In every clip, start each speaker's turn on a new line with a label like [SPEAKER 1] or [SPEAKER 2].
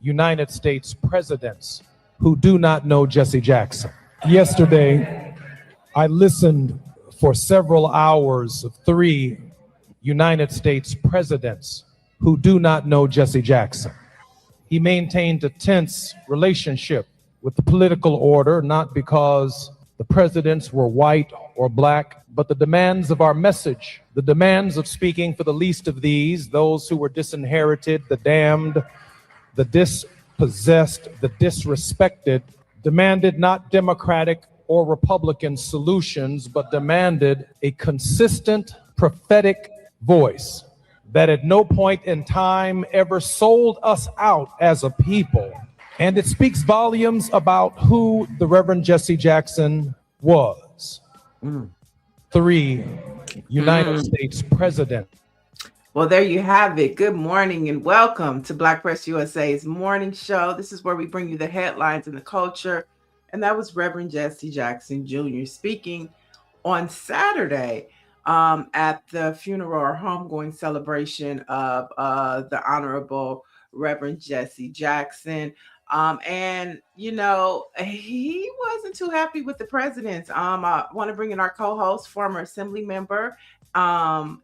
[SPEAKER 1] United States presidents who do not know Jesse Jackson. Yesterday, I listened for several hours of 3 United States presidents who do not know Jesse Jackson. He maintained a tense relationship with the political order, not because the presidents were white or black, but the demands of our message, the demands of speaking for the least of these, those who were disinherited, the damned, the dispossessed, the disrespected, demanded not Democratic or Republican solutions, but demanded a consistent prophetic voice that at no point in time ever sold us out as a people. And it speaks volumes about who the Reverend Jesse Jackson was. 3 United States president.
[SPEAKER 2] Well, there you have it. Good morning and welcome to Black Press USA's morning show. This is where we bring you the headlines and the culture. And that was Reverend Jesse Jackson Jr. speaking on Saturday at the funeral or homegoing celebration of the Honorable Reverend Jesse Jackson. And, you know, he wasn't too happy with the presidents. I want to bring in our co-host, former Assembly member and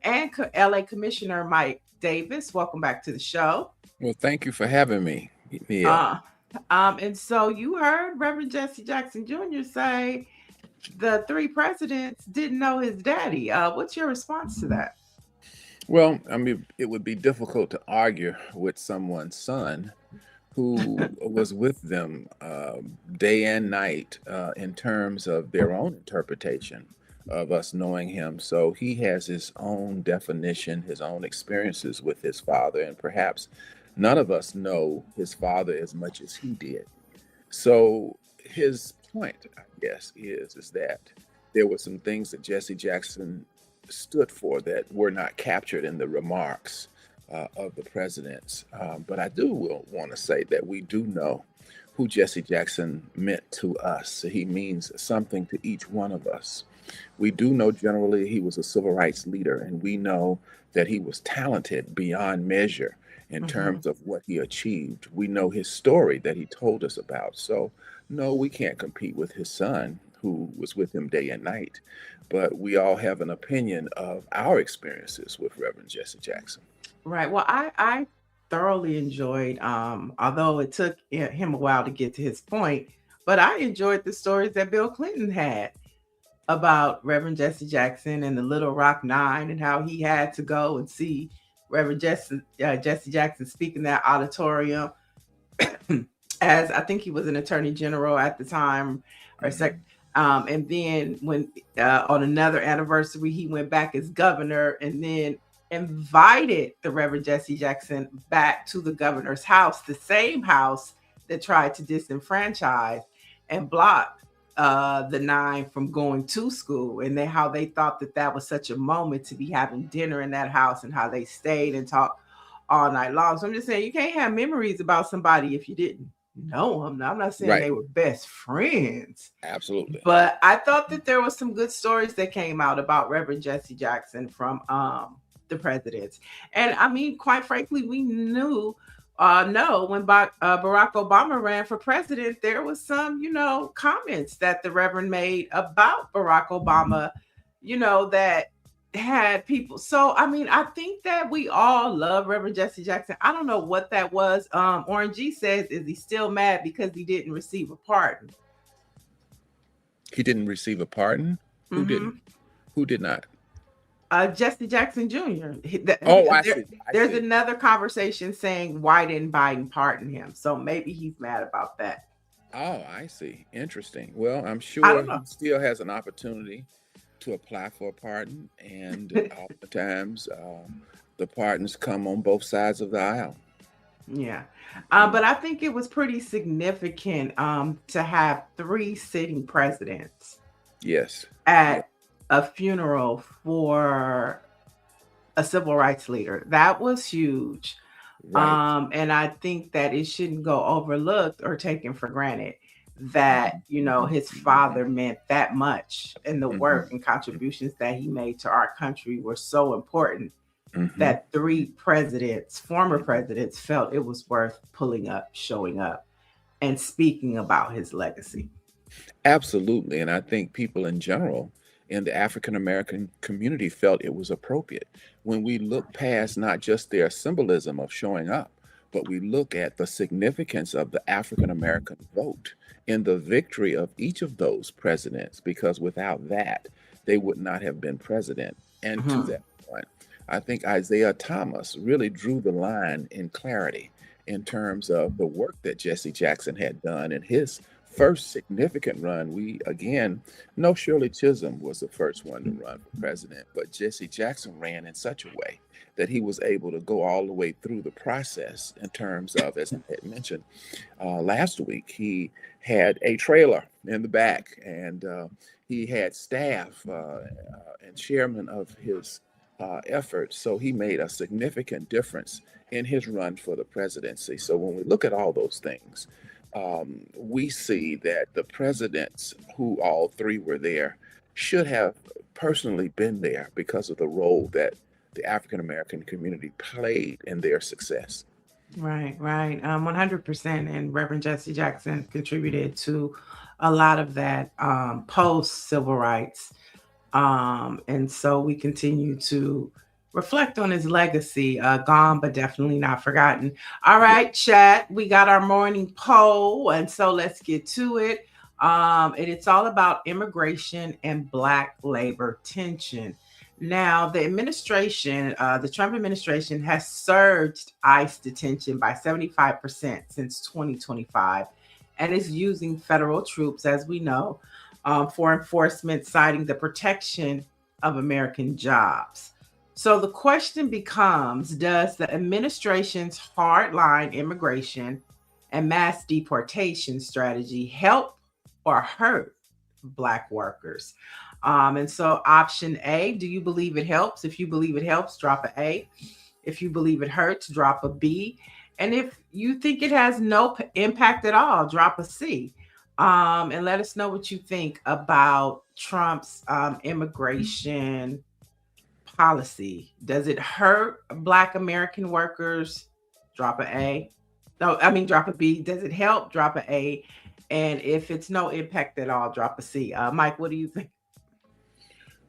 [SPEAKER 2] LA Commissioner Mike Davis. Welcome back to the show.
[SPEAKER 3] Well, thank you for having me.
[SPEAKER 2] And so you heard Reverend Jesse Jackson Jr. say the 3 presidents didn't know his daddy. What's your response to that?
[SPEAKER 3] Well, I mean, it would be difficult to argue with someone's son who was with them day and night in terms of their own interpretation of us knowing him. So he has his own definition, his own experiences with his father, and perhaps none of us know his father as much as he did. So his point, I guess, is that there were some things that Jesse Jackson stood for that were not captured in the remarks of the presidents. But I do want to say that we do know who Jesse Jackson meant to us. He means something to each one of us. We do know generally he was a civil rights leader, and we know that he was talented beyond measure in terms of what he achieved. We know his story that he told us about. So no, we can't compete with his son who was with him day and night, but we all have an opinion of our experiences with Reverend Jesse Jackson.
[SPEAKER 2] Right. Well, I thoroughly enjoyed, although it took him a while to get to his point, but I enjoyed the stories that Bill Clinton had about Reverend Jesse Jackson and the Little Rock Nine and how he had to go and see Reverend Jesse Jackson speak in that auditorium as I think he was an attorney general at the time, or and then when on another anniversary, he went back as governor and then invited the Reverend Jesse Jackson back to the governor's house, the same house that tried to disenfranchise and block the 9 from going to school, and how they thought that was such a moment to be having dinner in that house, and how they stayed and talked all night long. So I'm just saying, you can't have memories about somebody if you didn't know them. Now, I'm not saying they were best friends.
[SPEAKER 3] Absolutely.
[SPEAKER 2] But I thought that there was some good stories that came out about Reverend Jesse Jackson from the presidents. And I mean, quite frankly, we knew when Barack Obama ran for president, there was some, comments that the Reverend made about Barack Obama, that had people. So, I mean, I think that we all love Reverend Jesse Jackson. I don't know what that was. Orange G says, is he still mad because he didn't receive a pardon?
[SPEAKER 3] He didn't receive a pardon? Who didn't? Who did not?
[SPEAKER 2] Jesse Jackson Jr.
[SPEAKER 3] I see.
[SPEAKER 2] There's another conversation saying, why didn't Biden pardon him? So maybe he's mad about that.
[SPEAKER 3] Oh, I see. Interesting. Well, I'm sure he still has an opportunity to apply for a pardon. And oftentimes the pardons come on both sides of the aisle.
[SPEAKER 2] Yeah. But I think it was pretty significant to have 3 sitting presidents.
[SPEAKER 3] Yes.
[SPEAKER 2] At a funeral for a civil rights leader. That was huge. Right. And I think that it shouldn't go overlooked or taken for granted that, his father meant that much, and the work and contributions that he made to our country were so important that three presidents, former presidents, felt it was worth pulling up, showing up, and speaking about his legacy.
[SPEAKER 3] Absolutely. And I think people in general in the African American community felt it was appropriate. When we look past not just their symbolism of showing up, but we look at the significance of the African American vote in the victory of each of those presidents, because without that, they would not have been president. And to
[SPEAKER 2] Mhm.
[SPEAKER 3] that point, I think Isaiah Thomas really drew the line in clarity in terms of the work that Jesse Jackson had done in his first significant run. We again know Shirley Chisholm was the first one to run for president, but Jesse Jackson ran in such a way that he was able to go all the way through the process in terms of, as I had mentioned last week, he had a trailer in the back, and he had staff and chairman of his effort. So he made a significant difference in his run for the presidency. So when we look at all those things, we see that the presidents, who all three were there, should have personally been there because of the role that the African American community played in their success.
[SPEAKER 2] Right, right. 100%. And Reverend Jesse Jackson contributed to a lot of that post civil rights. And so we continue to reflect on his legacy, gone but definitely not forgotten. All right, chat, we got our morning poll, and so let's get to it. And it's all about immigration and Black labor tension. Now, the administration, the Trump administration, has surged ICE detention by 75% since 2025 and is using federal troops, as we know, for enforcement, citing the protection of American jobs. So the question becomes, does the administration's hardline immigration and mass deportation strategy help or hurt Black workers? And so option A, do you believe it helps? If you believe it helps, drop an A. If you believe it hurts, drop a B. And if you think it has no impact at all, drop a C. And let us know what you think about Trump's immigration policy. Does it hurt Black American workers? Drop an A. No, I mean, drop a B. Does it help? Drop an A. And if it's no impact at all, drop a C. Mike, what do you think?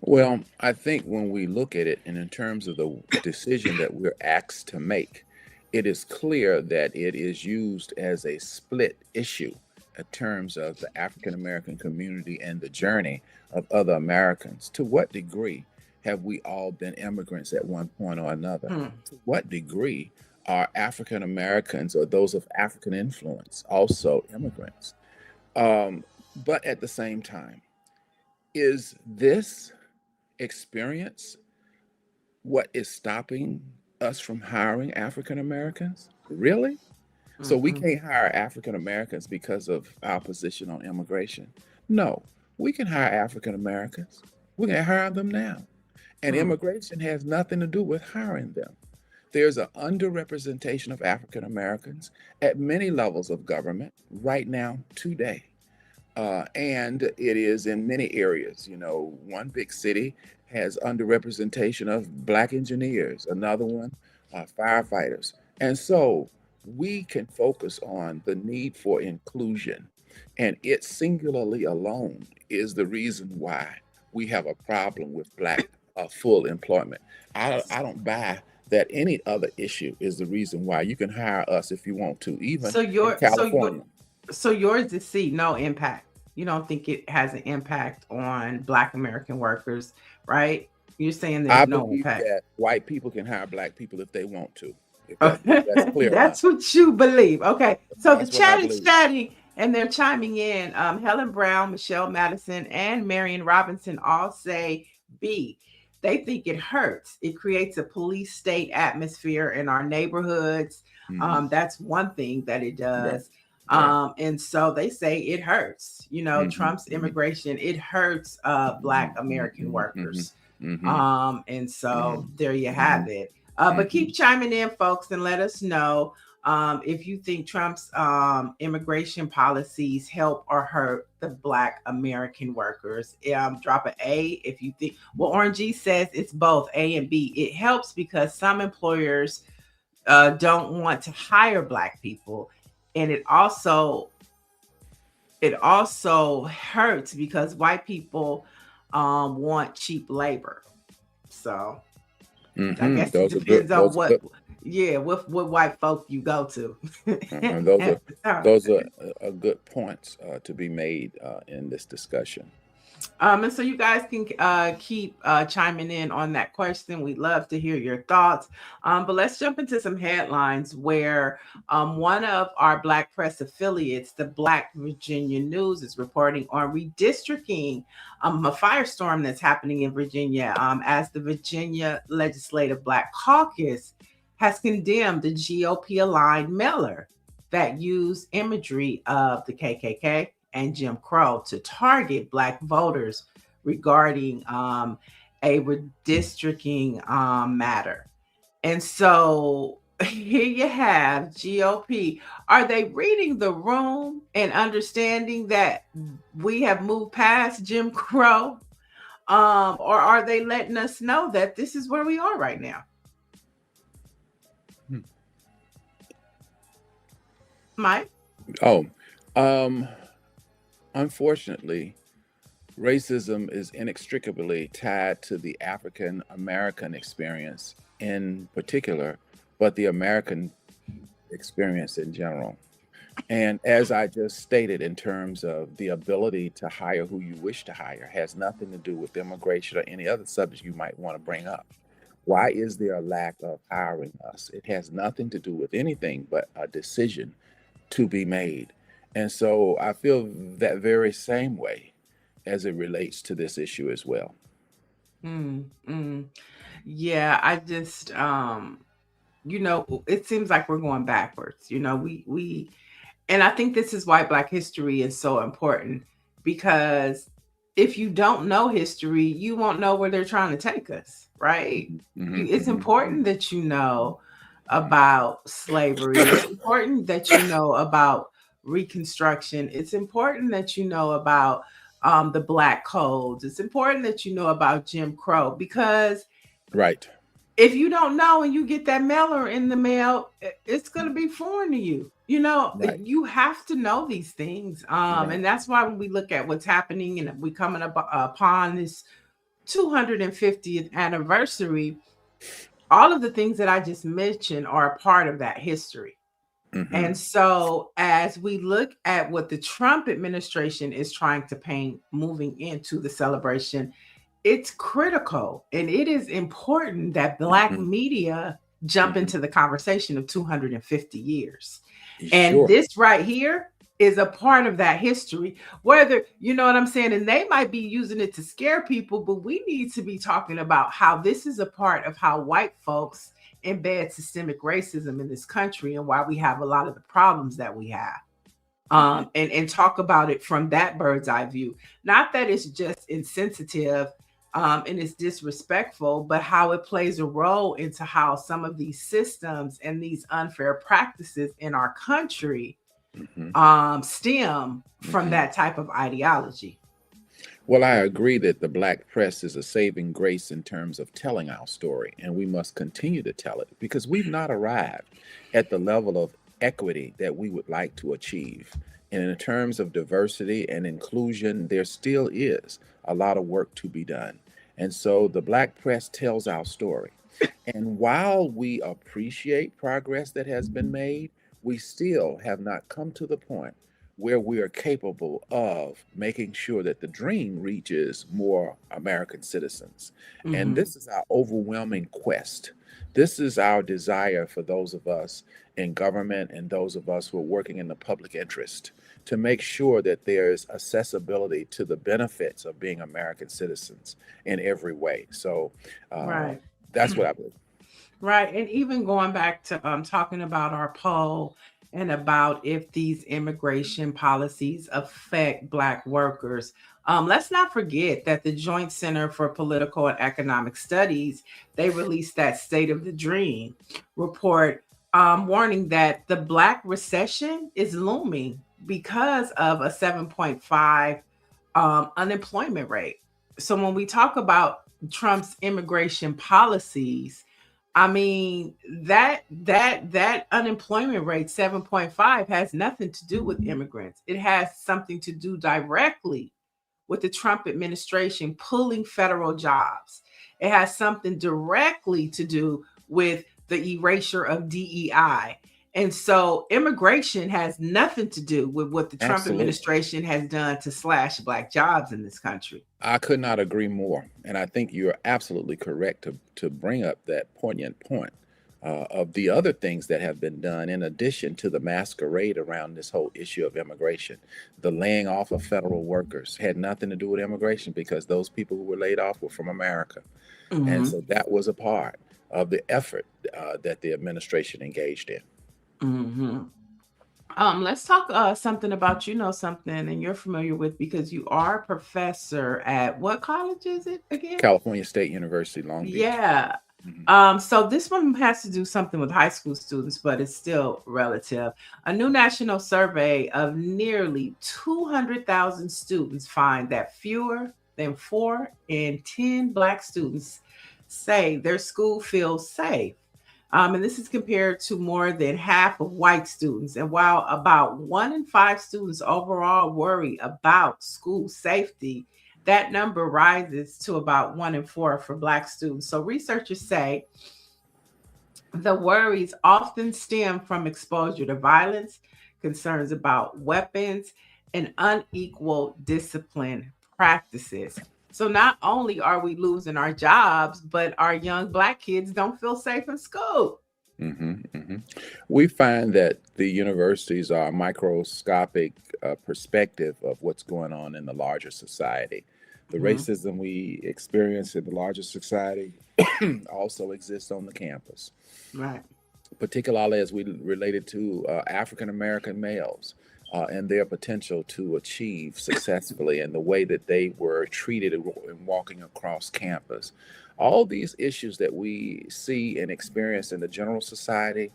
[SPEAKER 3] Well, I think when we look at it and in terms of the decision that we're asked to make, it is clear that it is used as a split issue in terms of the African American community and the journey of other Americans. To what degree have we all been immigrants at one point or another? To what degree are African Americans or those of African influence also immigrants? But at the same time, is this experience what is stopping us from hiring African Americans? Really? So we can't hire African Americans because of our position on immigration? No, we can hire African Americans. We can hire them now. And immigration has nothing to do with hiring them. There's an underrepresentation of African Americans at many levels of government right now, today. And it is in many areas. You know, one big city has underrepresentation of Black engineers, another one, firefighters. And so we can focus on the need for inclusion, and it singularly alone is the reason why we have a problem with Black full employment. I don't buy that any other issue is the reason why. You can hire us if you want to, even
[SPEAKER 2] So
[SPEAKER 3] in
[SPEAKER 2] your
[SPEAKER 3] California.
[SPEAKER 2] so yours is C, no impact. You don't think it has an impact on Black American workers, right? You're saying
[SPEAKER 3] I
[SPEAKER 2] there's no
[SPEAKER 3] believe
[SPEAKER 2] impact.
[SPEAKER 3] that white people can hire Black people if they want to, if that's clear enough.
[SPEAKER 2] That's what you believe. Okay. So the
[SPEAKER 3] That's what I
[SPEAKER 2] chat is
[SPEAKER 3] believe.
[SPEAKER 2] chatting and they're chiming in. Helen Brown, Michelle Madison, and Marion Robinson all say B. They think it hurts. It creates a police state atmosphere in our neighborhoods. That's one thing that it does.
[SPEAKER 3] Right.
[SPEAKER 2] And so they say it hurts. You know, Trump's immigration, it hurts Black American workers. And so there you have it. But keep chiming in, folks, and let us know if you think Trump's immigration policies help or hurt the Black American workers. Drop an A if you think. Well, Orange G says it's both A and B. It helps because some employers don't want to hire Black people, and it also hurts because white people want cheap labor. So I guess it
[SPEAKER 3] Those are good.
[SPEAKER 2] depends on what white folk you go to.
[SPEAKER 3] Those are good points to be made in this discussion.
[SPEAKER 2] And so you guys can keep chiming in on that question. We'd love to hear your thoughts. But let's jump into some headlines where one of our Black press affiliates, the Black Virginia News, is reporting on redistricting, a firestorm that's happening in Virginia as the Virginia Legislative Black Caucus has condemned the GOP-aligned mailer that used imagery of the KKK and Jim Crow to target Black voters regarding a redistricting matter. And so here you have GOP. Are they reading the room and understanding that we have moved past Jim Crow? Or are they letting us know that this is where we are right now? Mike?
[SPEAKER 3] Unfortunately, racism is inextricably tied to the African American experience in particular, but the American experience in general. And as I just stated, in terms of the ability to hire who you wish to hire, has nothing to do with immigration or any other subject you might want to bring up. Why is there a lack of hiring us? It has nothing to do with anything but a decision to be made. And so I feel that very same way as it relates to this issue as well.
[SPEAKER 2] Yeah, I just, it seems like we're going backwards. And I think this is why Black history is so important, because if you don't know history, you won't know where they're trying to take us, right? It's important that you know about slavery. It's important that you know about Reconstruction. It's important that you know about the Black codes. It's important that you know about Jim Crow, because
[SPEAKER 3] Right.
[SPEAKER 2] if you don't know and you get that mailer in the mail, it's going to be foreign to you.
[SPEAKER 3] Right.
[SPEAKER 2] You have to know these things. And that's why when we look at what's happening and we coming up upon this 250th anniversary, all of the things that I just mentioned are a part of that history. And so as we look at what the Trump administration is trying to paint moving into the celebration, it's critical and it is important that Black media jump into the conversation of 250 years. And
[SPEAKER 3] Sure.
[SPEAKER 2] this right here is a part of that history, whether, you know what I'm saying? And they might be using it to scare people, but we need to be talking about how this is a part of how white folks embed systemic racism in this country and why we have a lot of the problems that we have. And talk about it from that bird's eye view. Not that it's just insensitive and it's disrespectful, but how it plays a role into how some of these systems and these unfair practices in our country stem from that type of ideology.
[SPEAKER 3] Well, I agree that the Black press is a saving grace in terms of telling our story, and we must continue to tell it because we've not arrived at the level of equity that we would like to achieve. And in terms of diversity and inclusion, there still is a lot of work to be done. And so the Black press tells our story. And while we appreciate progress that has been made, we still have not come to the point where we are capable of making sure that the dream reaches more American citizens. And this is our overwhelming quest. This is our desire for those of us in government and those of us who are working in the public interest to make sure that there's accessibility to the benefits of being American citizens in every way. So that's what I believe.
[SPEAKER 2] Right. And even going back to talking about our poll and about if these immigration policies affect Black workers, let's not forget that the Joint Center for Political and Economic Studies, they released that State of the Dream report warning that the Black recession is looming because of a 7.5 unemployment rate. So when we talk about Trump's immigration policies, I mean that unemployment rate 7.5 has nothing to do with immigrants. It has something to do directly with the Trump administration pulling federal jobs. It has something directly to do with the erasure of DEI. And so immigration has nothing to do with what the Trump
[SPEAKER 3] Absolutely.
[SPEAKER 2] administration has done to slash Black jobs in this country.
[SPEAKER 3] I could not agree more. And I think you're absolutely correct to bring up that poignant point of the other things that have been done in addition to the masquerade around this whole issue of immigration. The laying off of federal workers had nothing to do with immigration because those people who were laid off were from America. And so that was a part of the effort that the administration engaged in.
[SPEAKER 2] Let's talk something about something and you're familiar with because you are a professor at what college is it again?
[SPEAKER 3] California State University, Long Beach.
[SPEAKER 2] Yeah. So this one has to do something with high school students, but it's still relative. A new national survey of nearly 200,000 students find that fewer than 4 in 10 Black students say their school feels safe. And this is compared to more than half of white students. And while about 1 in 5 students overall worry about school safety, that number rises to about 1 in 4 for Black students. So researchers say the worries often stem from exposure to violence, concerns about weapons, and unequal discipline practices. So not only are we losing our jobs, but our young Black kids don't feel safe in school.
[SPEAKER 3] We find that the universities are a microscopic perspective of what's going on in the larger society. The racism we experience in the larger society also exists on the campus,
[SPEAKER 2] Right.
[SPEAKER 3] particularly as we related to African American males and their potential to achieve successfully and the way that they were treated in walking across campus. All these issues that we see and experience in the general society,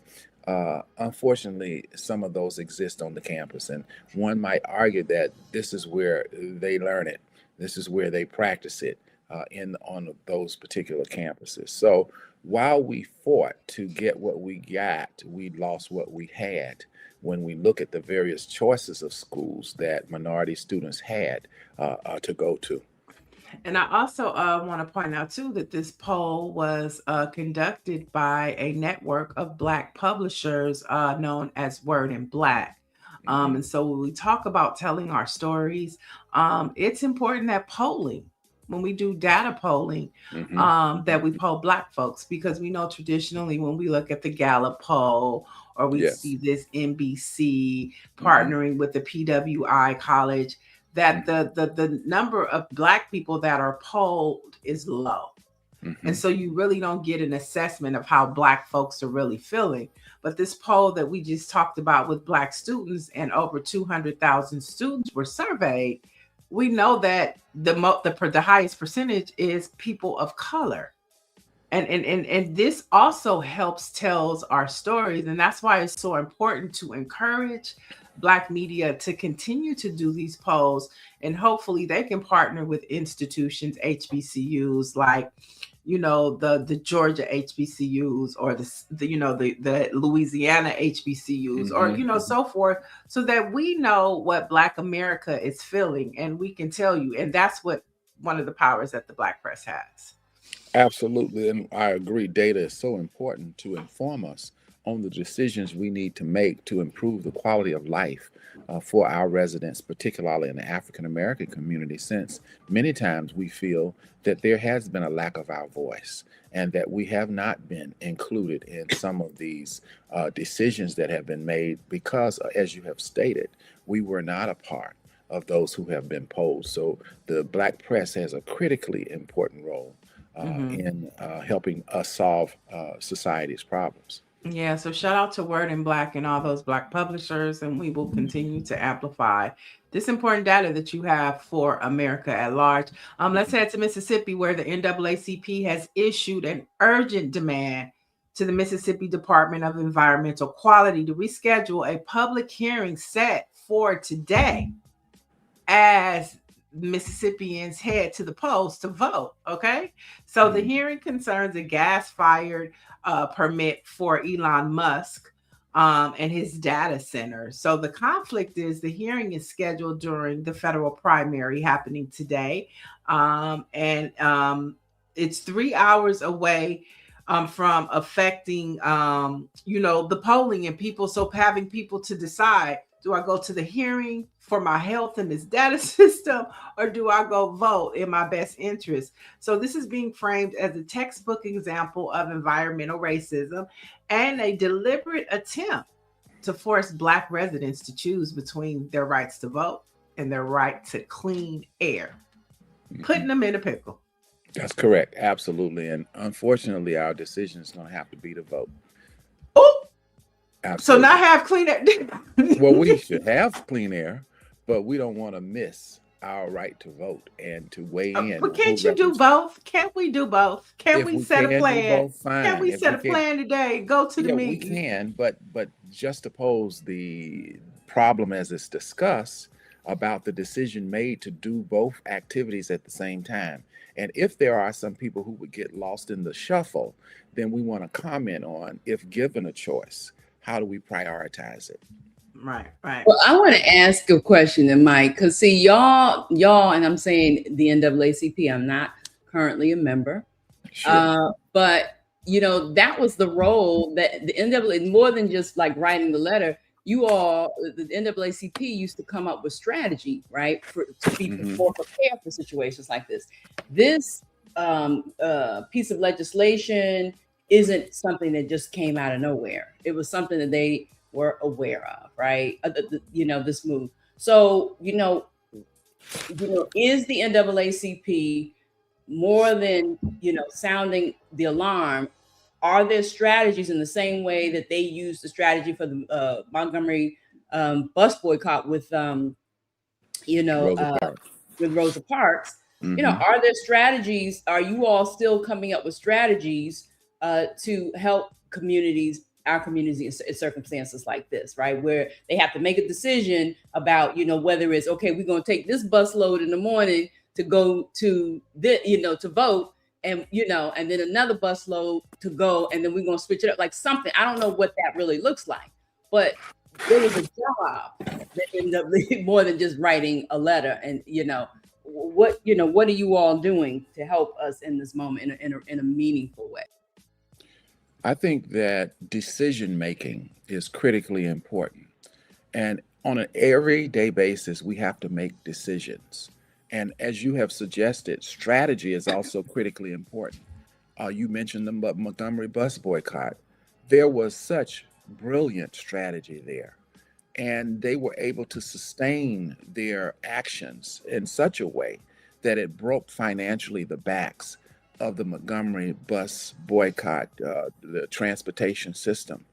[SPEAKER 3] unfortunately, some of those exist on the campus. And one might argue that this is where they learn it. This is where they practice it on those particular campuses. So while we fought to get what we got, we lost what we had when we look at the various choices of schools that minority students had to go to.
[SPEAKER 2] And I also want to point out too that this poll was conducted by a network of Black publishers known as Word in Black. And so when we talk about telling our stories, it's important that polling, when we do data polling, that we poll Black folks, because we know traditionally when we look at the Gallup poll or we
[SPEAKER 3] Yes.
[SPEAKER 2] see this NBC partnering with the PWI college, that the number of Black people that are polled is low. And so you really don't get an assessment of how Black folks are really feeling. But this poll that we just talked about with Black students and over 200,000 students were surveyed, we know that the highest percentage is people of color. And this also helps tells our stories. And that's why it's so important to encourage Black media to continue to do these polls. And hopefully they can partner with institutions, HBCUs, like, the Georgia HBCUs or the Louisiana HBCUs or, so forth, so that we know what Black America is feeling and we can tell you. And that's what one of the powers that the Black press has.
[SPEAKER 3] Absolutely. And I agree. Data is so important to inform us on the decisions we need to make to improve the quality of life for our residents, particularly in the African American community, since many times we feel that there has been a lack of our voice and that we have not been included in some of these decisions that have been made because, as you have stated, we were not a part of those who have been polled. So the Black press has a critically important role in helping us solve society's problems.
[SPEAKER 2] Yeah, so shout out to Word in Black and all those Black publishers, and we will continue to amplify this important data that you have for America at large. Let's head to Mississippi, where the NAACP has issued an urgent demand to the Mississippi Department of Environmental Quality to reschedule a public hearing set for today as Mississippians head to the polls to vote. Okay. So the hearing concerns a gas-fired permit for Elon Musk and his data center. So the conflict is the hearing is scheduled during the federal primary happening today. It's 3 hours away from affecting, the polling and people. So having people to decide, do I go to the hearing for my health in this data system, or do I go vote in my best interest? So this is being framed as a textbook example of environmental racism and a deliberate attempt to force Black residents to choose between their rights to vote and their right to clean air, putting them in a pickle.
[SPEAKER 3] That's correct. Absolutely. And unfortunately, our decision is going to have to be to vote.
[SPEAKER 2] Oh,
[SPEAKER 3] absolutely.
[SPEAKER 2] So not have clean air.
[SPEAKER 3] Well, we should have clean air, but we don't want to miss our right to vote and to weigh in.
[SPEAKER 2] But can't you do both? Can't we do both? Can we set a plan? Can we set a plan today? Go to the meeting.
[SPEAKER 3] We can, but juxtapose the problem as it's discussed about the decision made to do both activities at the same time. And if there are some people who would get lost in the shuffle, then we want to comment on, if given a choice, how do we prioritize it?
[SPEAKER 2] Right.
[SPEAKER 4] Well, I want to ask a question to Mike, because see, y'all, and I'm saying the NAACP, I'm not currently a member, sure. But that was the role that the NAACP, more than just like writing the letter, the NAACP used to come up with strategy, right, to be more prepared for situations like this. This piece of legislation isn't something that just came out of nowhere. It was something that they were aware of, right? This move. So, is the NAACP more than, sounding the alarm? Are there strategies in the same way that they used the strategy for the Montgomery bus boycott with, Rosa Parks? Are there strategies? Are you all still coming up with strategies to help our communities in circumstances like this, right? Where they have to make a decision about, whether it's, okay, we're going to take this bus load in the morning to go to to vote, and then another bus load to go, and then we're going to switch it up, like something. I don't know what that really looks like, but there was a job that ended up more than just writing a letter. And what are you all doing to help us in this moment in a meaningful way?
[SPEAKER 3] I think that decision making is critically important, and on an everyday basis, we have to make decisions. And as you have suggested, strategy is also critically important. You mentioned the Montgomery bus boycott. There was such brilliant strategy there, and they were able to sustain their actions in such a way that it broke financially the backs of the Montgomery bus boycott, the transportation system.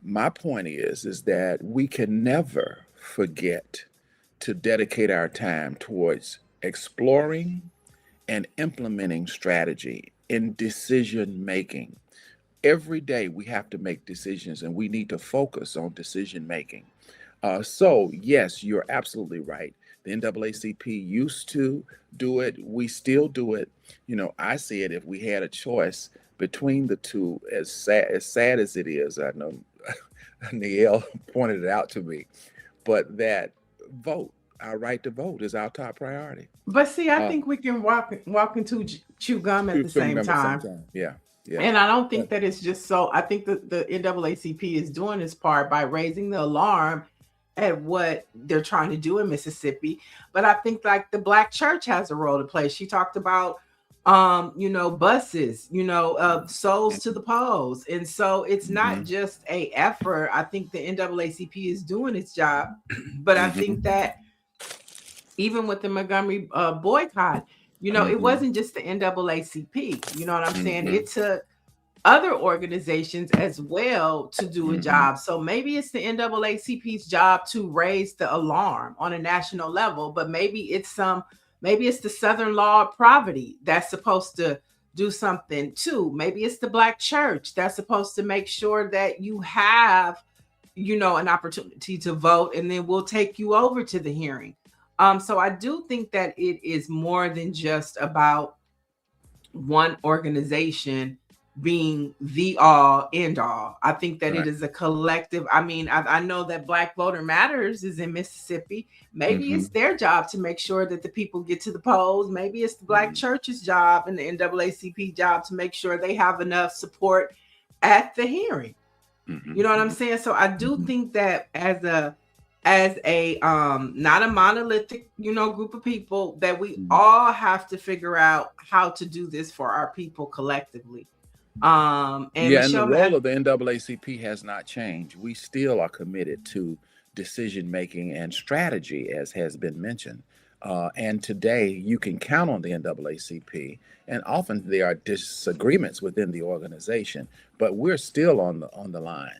[SPEAKER 3] My point is that we can never forget to dedicate our time towards exploring and implementing strategy in decision making. Every day we have to make decisions, and we need to focus on decision making. So yes, you're absolutely right. The NAACP used to do it. We still do it. I see it, if we had a choice between the two, as sad as it is, I know Neil pointed it out to me, but that our right to vote is our top priority.
[SPEAKER 2] But see, I think we can walk and chew gum at the same time.
[SPEAKER 3] Yeah.
[SPEAKER 2] And I don't think that it's just so. I think that the NAACP is doing its part by raising the alarm at what they're trying to do in Mississippi. But I think like the Black church has a role to play. She talked about, buses, souls to the polls. And so it's not just a effort. I think the NAACP is doing its job. But I think that even with the Montgomery boycott, it wasn't just the NAACP. You know what I'm saying? It took other organizations as well to do a job. So maybe it's the NAACP's job to raise the alarm on a national level, but maybe it's the Southern Law of Poverty that's supposed to do something too. Maybe it's the Black church that's supposed to make sure that you have, an opportunity to vote, and then we'll take you over to the hearing. So I do think that it is more than just about one organization being the all end all. I think that
[SPEAKER 3] Right.
[SPEAKER 2] it is a collective. I mean, I know that Black Voter Matters is in Mississippi. Maybe it's their job to make sure that the people get to the polls. Maybe it's the Black church's job and the NAACP job to make sure they have enough support at the hearing. You know what I'm saying? So I do think that as a not a monolithic, group of people, that we all have to figure out how to do this for our people collectively. And Michelle,
[SPEAKER 3] and the role of the NAACP has not changed. We still are committed to decision making and strategy, as has been mentioned. And today you can count on the NAACP, and often there are disagreements within the organization, but we're still on the line,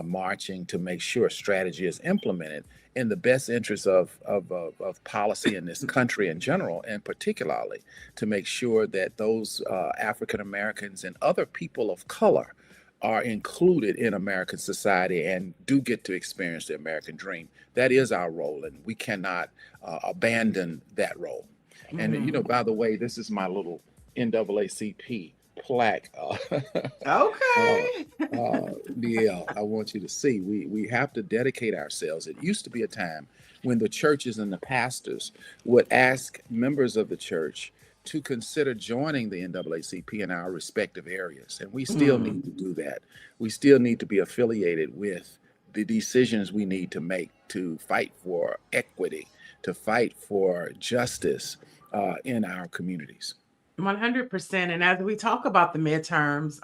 [SPEAKER 3] marching to make sure strategy is implemented in the best interest of policy in this country in general, and particularly to make sure that those African Americans and other people of color are included in American society and do get to experience the American dream. That is our role, and we cannot abandon that role. And by the way, this is my little NAACP plaque.
[SPEAKER 2] Okay.
[SPEAKER 3] Yeah, I want you to see. We have to dedicate ourselves. It used to be a time when the churches and the pastors would ask members of the church to consider joining the NAACP in our respective areas. And we still need to do that. We still need to be affiliated with the decisions we need to make to fight for equity, to fight for justice in our communities.
[SPEAKER 2] 100%. And as we talk about the midterms,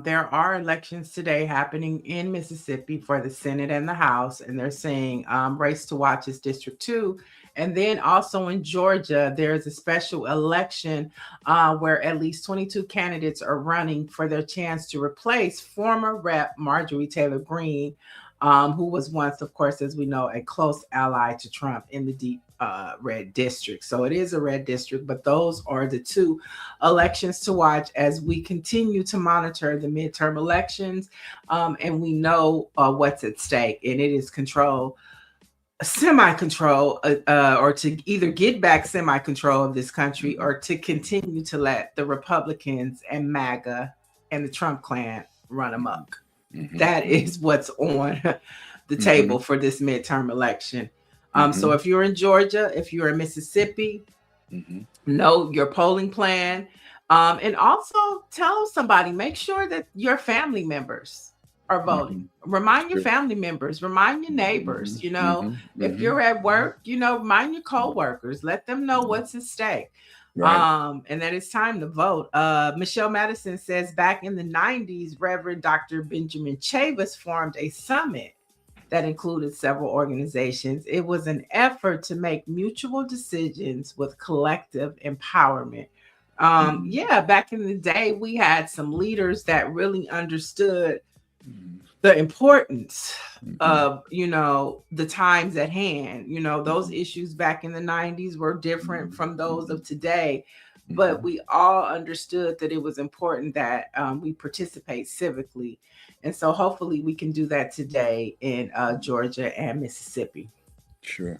[SPEAKER 2] there are elections today happening in Mississippi for the Senate and the House, and they're saying race to watch is District 2. And then also in Georgia, there's a special election where at least 22 candidates are running for their chance to replace former Rep. Marjorie Taylor Greene, who was once, of course, as we know, a close ally to Trump in the deep red district. So it is a red district, but those are the two elections to watch as we continue to monitor the midterm elections. And we know what's at stake, and it is semi-control, or to either get back semi-control of this country, or to continue to let the Republicans and MAGA and the Trump clan run amok. That is what's on the table for this midterm election. So if you're in Georgia, if you're in Mississippi, know your polling plan. And also tell somebody, make sure that your family members are voting. Remind your family members, remind your neighbors, if you're at work, remind your co-workers, let them know what's at stake. Right. And that it's time to vote. Michelle Madison says back in the 90s, Reverend Dr. Benjamin Chavis formed a summit that included several organizations. It was an effort to make mutual decisions with collective empowerment. Back in the day, we had some leaders that really understood the importance of, the times at hand. Those issues back in the 90s were different from those of today, but we all understood that it was important that we participate civically. And so hopefully we can do that today in Georgia and Mississippi.
[SPEAKER 3] Sure.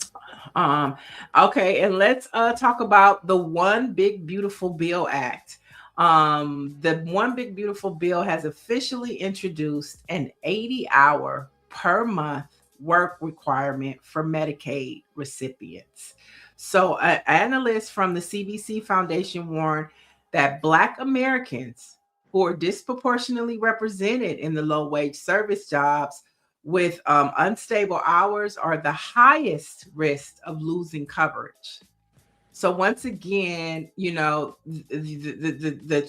[SPEAKER 2] Okay, and let's talk about the One Big Beautiful Bill Act. The One Big Beautiful Bill has officially introduced an 80-hour per month work requirement for Medicaid recipients. So analysts from the CBC Foundation warn that Black Americans who are disproportionately represented in the low-wage service jobs with unstable hours are the highest risk of losing coverage. So once again, the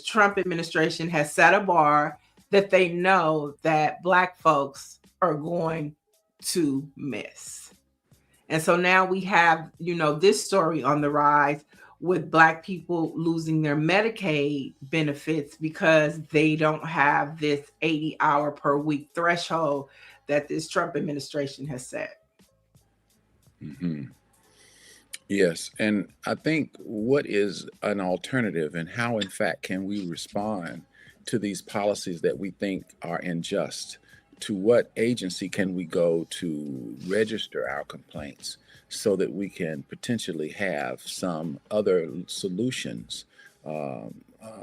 [SPEAKER 2] Trump administration has set a bar that they know that Black folks are going to miss. And so now we have, this story on the rise with Black people losing their Medicaid benefits because they don't have this 80-hour per week threshold that this Trump administration has set.
[SPEAKER 3] Yes, and I think what is an alternative and how, in fact, can we respond to these policies that we think are unjust? To what agency can we go to register our complaints so that we can potentially have some other solutions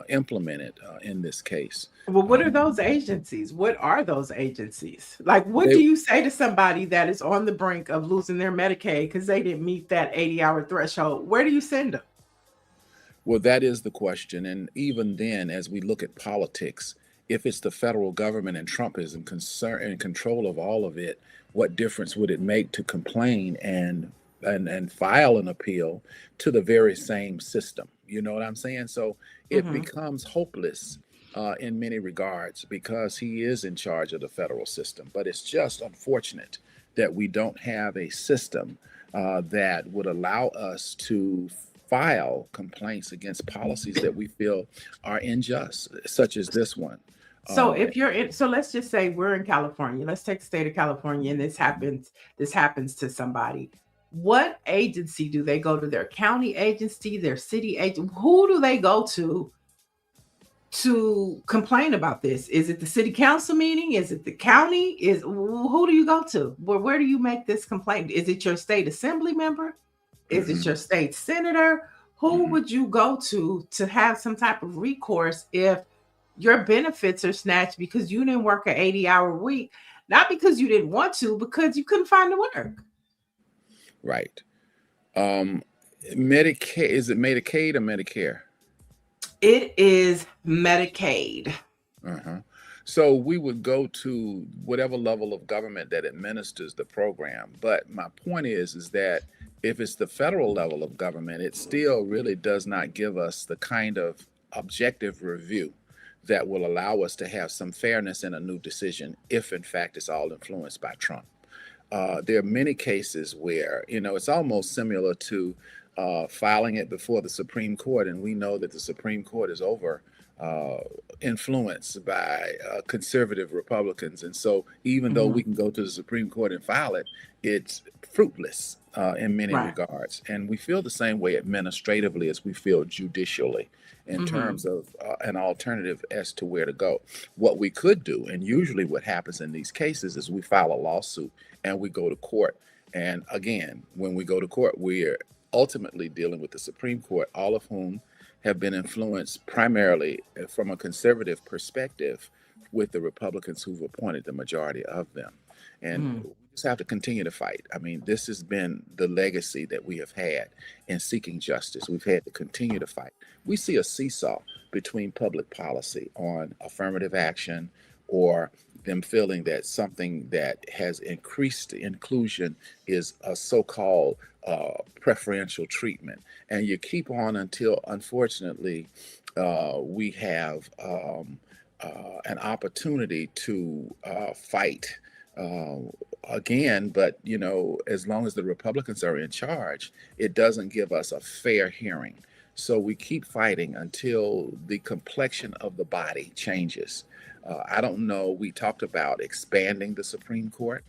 [SPEAKER 3] implemented in this case?
[SPEAKER 2] Well, what are
[SPEAKER 3] Um,
[SPEAKER 2] those agencies? What are those agencies? Like, what
[SPEAKER 3] they,
[SPEAKER 2] do you say to somebody that is on the brink of losing their Medicaid because they didn't meet that 80-hour threshold? Where do you send them?
[SPEAKER 3] Well, that is the question. And even then, as we look at politics, if it's the federal government and Trump is in control of all of it, what difference would it make to complain and file an appeal to the very same system? You know what I'm saying? So it
[SPEAKER 2] Mhm.
[SPEAKER 3] becomes hopeless in many regards because he is in charge of the federal system. But it's just unfortunate that we don't have a system that would allow us to file complaints against policies that we feel are unjust, such as this one.
[SPEAKER 2] So
[SPEAKER 3] Um,
[SPEAKER 2] if you're in, so let's just say we're in California. Let's take the state of California, and this happens to somebody. What agency do they go to? Their county agency, their city agent? Who do they go to complain about this? Is it the city council meeting? Is it the county? Is who do you go to? Where do you make this complaint? Is it your state assembly member? Is it
[SPEAKER 3] mhm,
[SPEAKER 2] your state senator? Who
[SPEAKER 3] mhm.
[SPEAKER 2] would you go to have some type of recourse if your benefits are snatched because you didn't work an 80-hour week, not because you didn't want to, because you couldn't find the work?
[SPEAKER 3] Right. Um, Medicaid, is it Medicaid or Medicare?
[SPEAKER 2] It is Medicaid.
[SPEAKER 3] Uh-huh. So we would go to whatever level of government that administers the program. But my point is that if it's the federal level of government, it still really does not give us the kind of objective review that will allow us to have some fairness in a new decision if in fact it's all influenced by Trump. There are many cases where, it's almost similar to filing it before the Supreme Court, and we know that the Supreme Court is over uh, influenced by conservative Republicans. And so, even though we
[SPEAKER 2] Mhm.
[SPEAKER 3] can go to the Supreme Court and file it, it's fruitless in many
[SPEAKER 2] Right.
[SPEAKER 3] regards. And we feel the same way administratively as we feel judicially in
[SPEAKER 2] Mhm.
[SPEAKER 3] terms of an alternative as to where to go. What we could do, and usually what happens in these cases, is we file a lawsuit and we go to court. And again, when we go to court, we're ultimately dealing with the Supreme Court, all of whom have been influenced primarily from a conservative perspective with the Republicans who've appointed the majority of them. And
[SPEAKER 2] Mm.
[SPEAKER 3] we just have to continue to fight. I mean, this has been the legacy that we have had in seeking justice. We've had to continue to fight. We see a seesaw between public policy on affirmative action or them feeling that something that has increased inclusion is a so-called preferential treatment, and you keep on until, unfortunately, we have an opportunity to fight uh, again. But as long as the Republicans are in charge, it doesn't give us a fair hearing. So we keep fighting until the complexion of the body changes. I don't know. We talked about expanding the Supreme Court,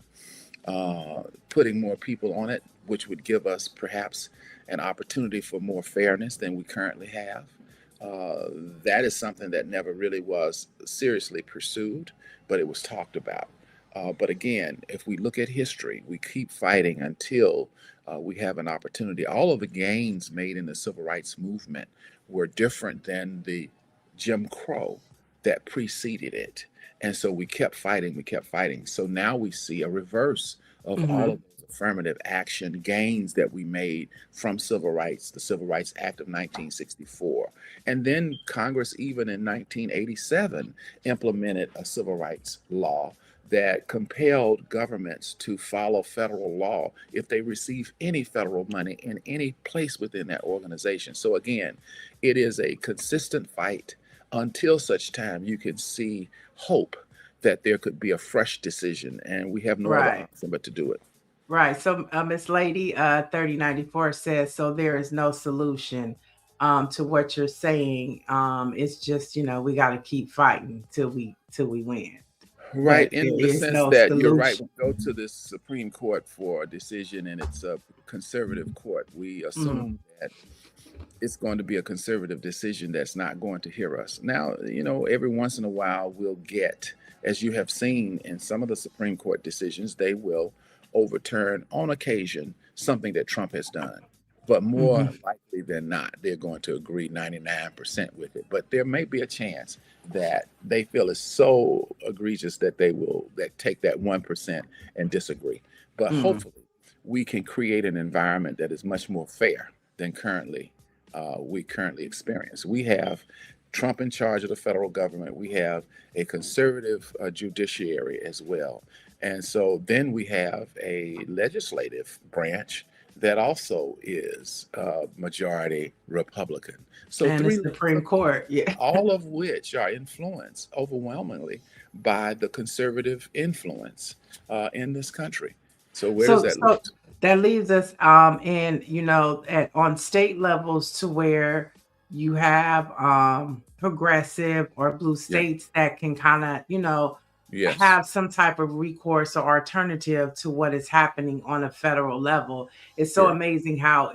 [SPEAKER 3] putting more people on it, which would give us perhaps an opportunity for more fairness than we currently have. Uh, that is something that never really was seriously pursued, but it was talked about. But again, if we look at history, we keep fighting until we have an opportunity. All of the gains made in the civil rights movement were different than the Jim Crow that preceded it. And so we kept fighting, we kept fighting. So now we see a reverse of all
[SPEAKER 2] Mhm.
[SPEAKER 3] of those affirmative action gains that we made from civil rights, the Civil Rights Act of 1964. And then Congress, even in 1987, implemented a civil rights law that compelled governments to follow federal law if they receive any federal money in any place within that organization. So again, it is a consistent fight until such time you can see hope that there could be a fresh decision, and we have no other
[SPEAKER 2] Right.
[SPEAKER 3] option but to do it.
[SPEAKER 2] Right. So Miss Lady 3094 says, so there is no solution to what you're saying. It's just, we got to keep fighting till we win.
[SPEAKER 3] Right,
[SPEAKER 2] but
[SPEAKER 3] in
[SPEAKER 2] there
[SPEAKER 3] the
[SPEAKER 2] is
[SPEAKER 3] sense
[SPEAKER 2] no
[SPEAKER 3] that you're right.
[SPEAKER 2] solution.
[SPEAKER 3] We go to the Supreme Court for a decision, and it's a conservative court. We
[SPEAKER 2] Mm,
[SPEAKER 3] assume that it's going to be a conservative decision that's not going to hear us. Now, every once in a while we'll get, as you have seen in some of the Supreme Court decisions, they will overturn on occasion something that Trump has done. But more
[SPEAKER 2] mhm,
[SPEAKER 3] likely than not, they're going to agree 99% with it. But there may be a chance that they feel is so egregious that they will take that 1% and disagree. But
[SPEAKER 2] mm.
[SPEAKER 3] hopefully we can create an environment that is much more fair than we currently experience. We have Trump in charge of the federal government. We have a conservative judiciary as well. And so then we have a legislative branch that also is majority Republican. So
[SPEAKER 2] And the
[SPEAKER 3] three
[SPEAKER 2] Supreme
[SPEAKER 3] levels,
[SPEAKER 2] Court, yeah.
[SPEAKER 3] all of which are influenced overwhelmingly by the conservative influence in this country. So where does that leave
[SPEAKER 2] So that leaves us in, on state levels to where you have progressive or blue
[SPEAKER 3] Yeah.
[SPEAKER 2] states that can kind of,
[SPEAKER 3] Yes.
[SPEAKER 2] have some type of recourse or alternative to what is happening on a federal level. It's so
[SPEAKER 3] Sure.
[SPEAKER 2] amazing how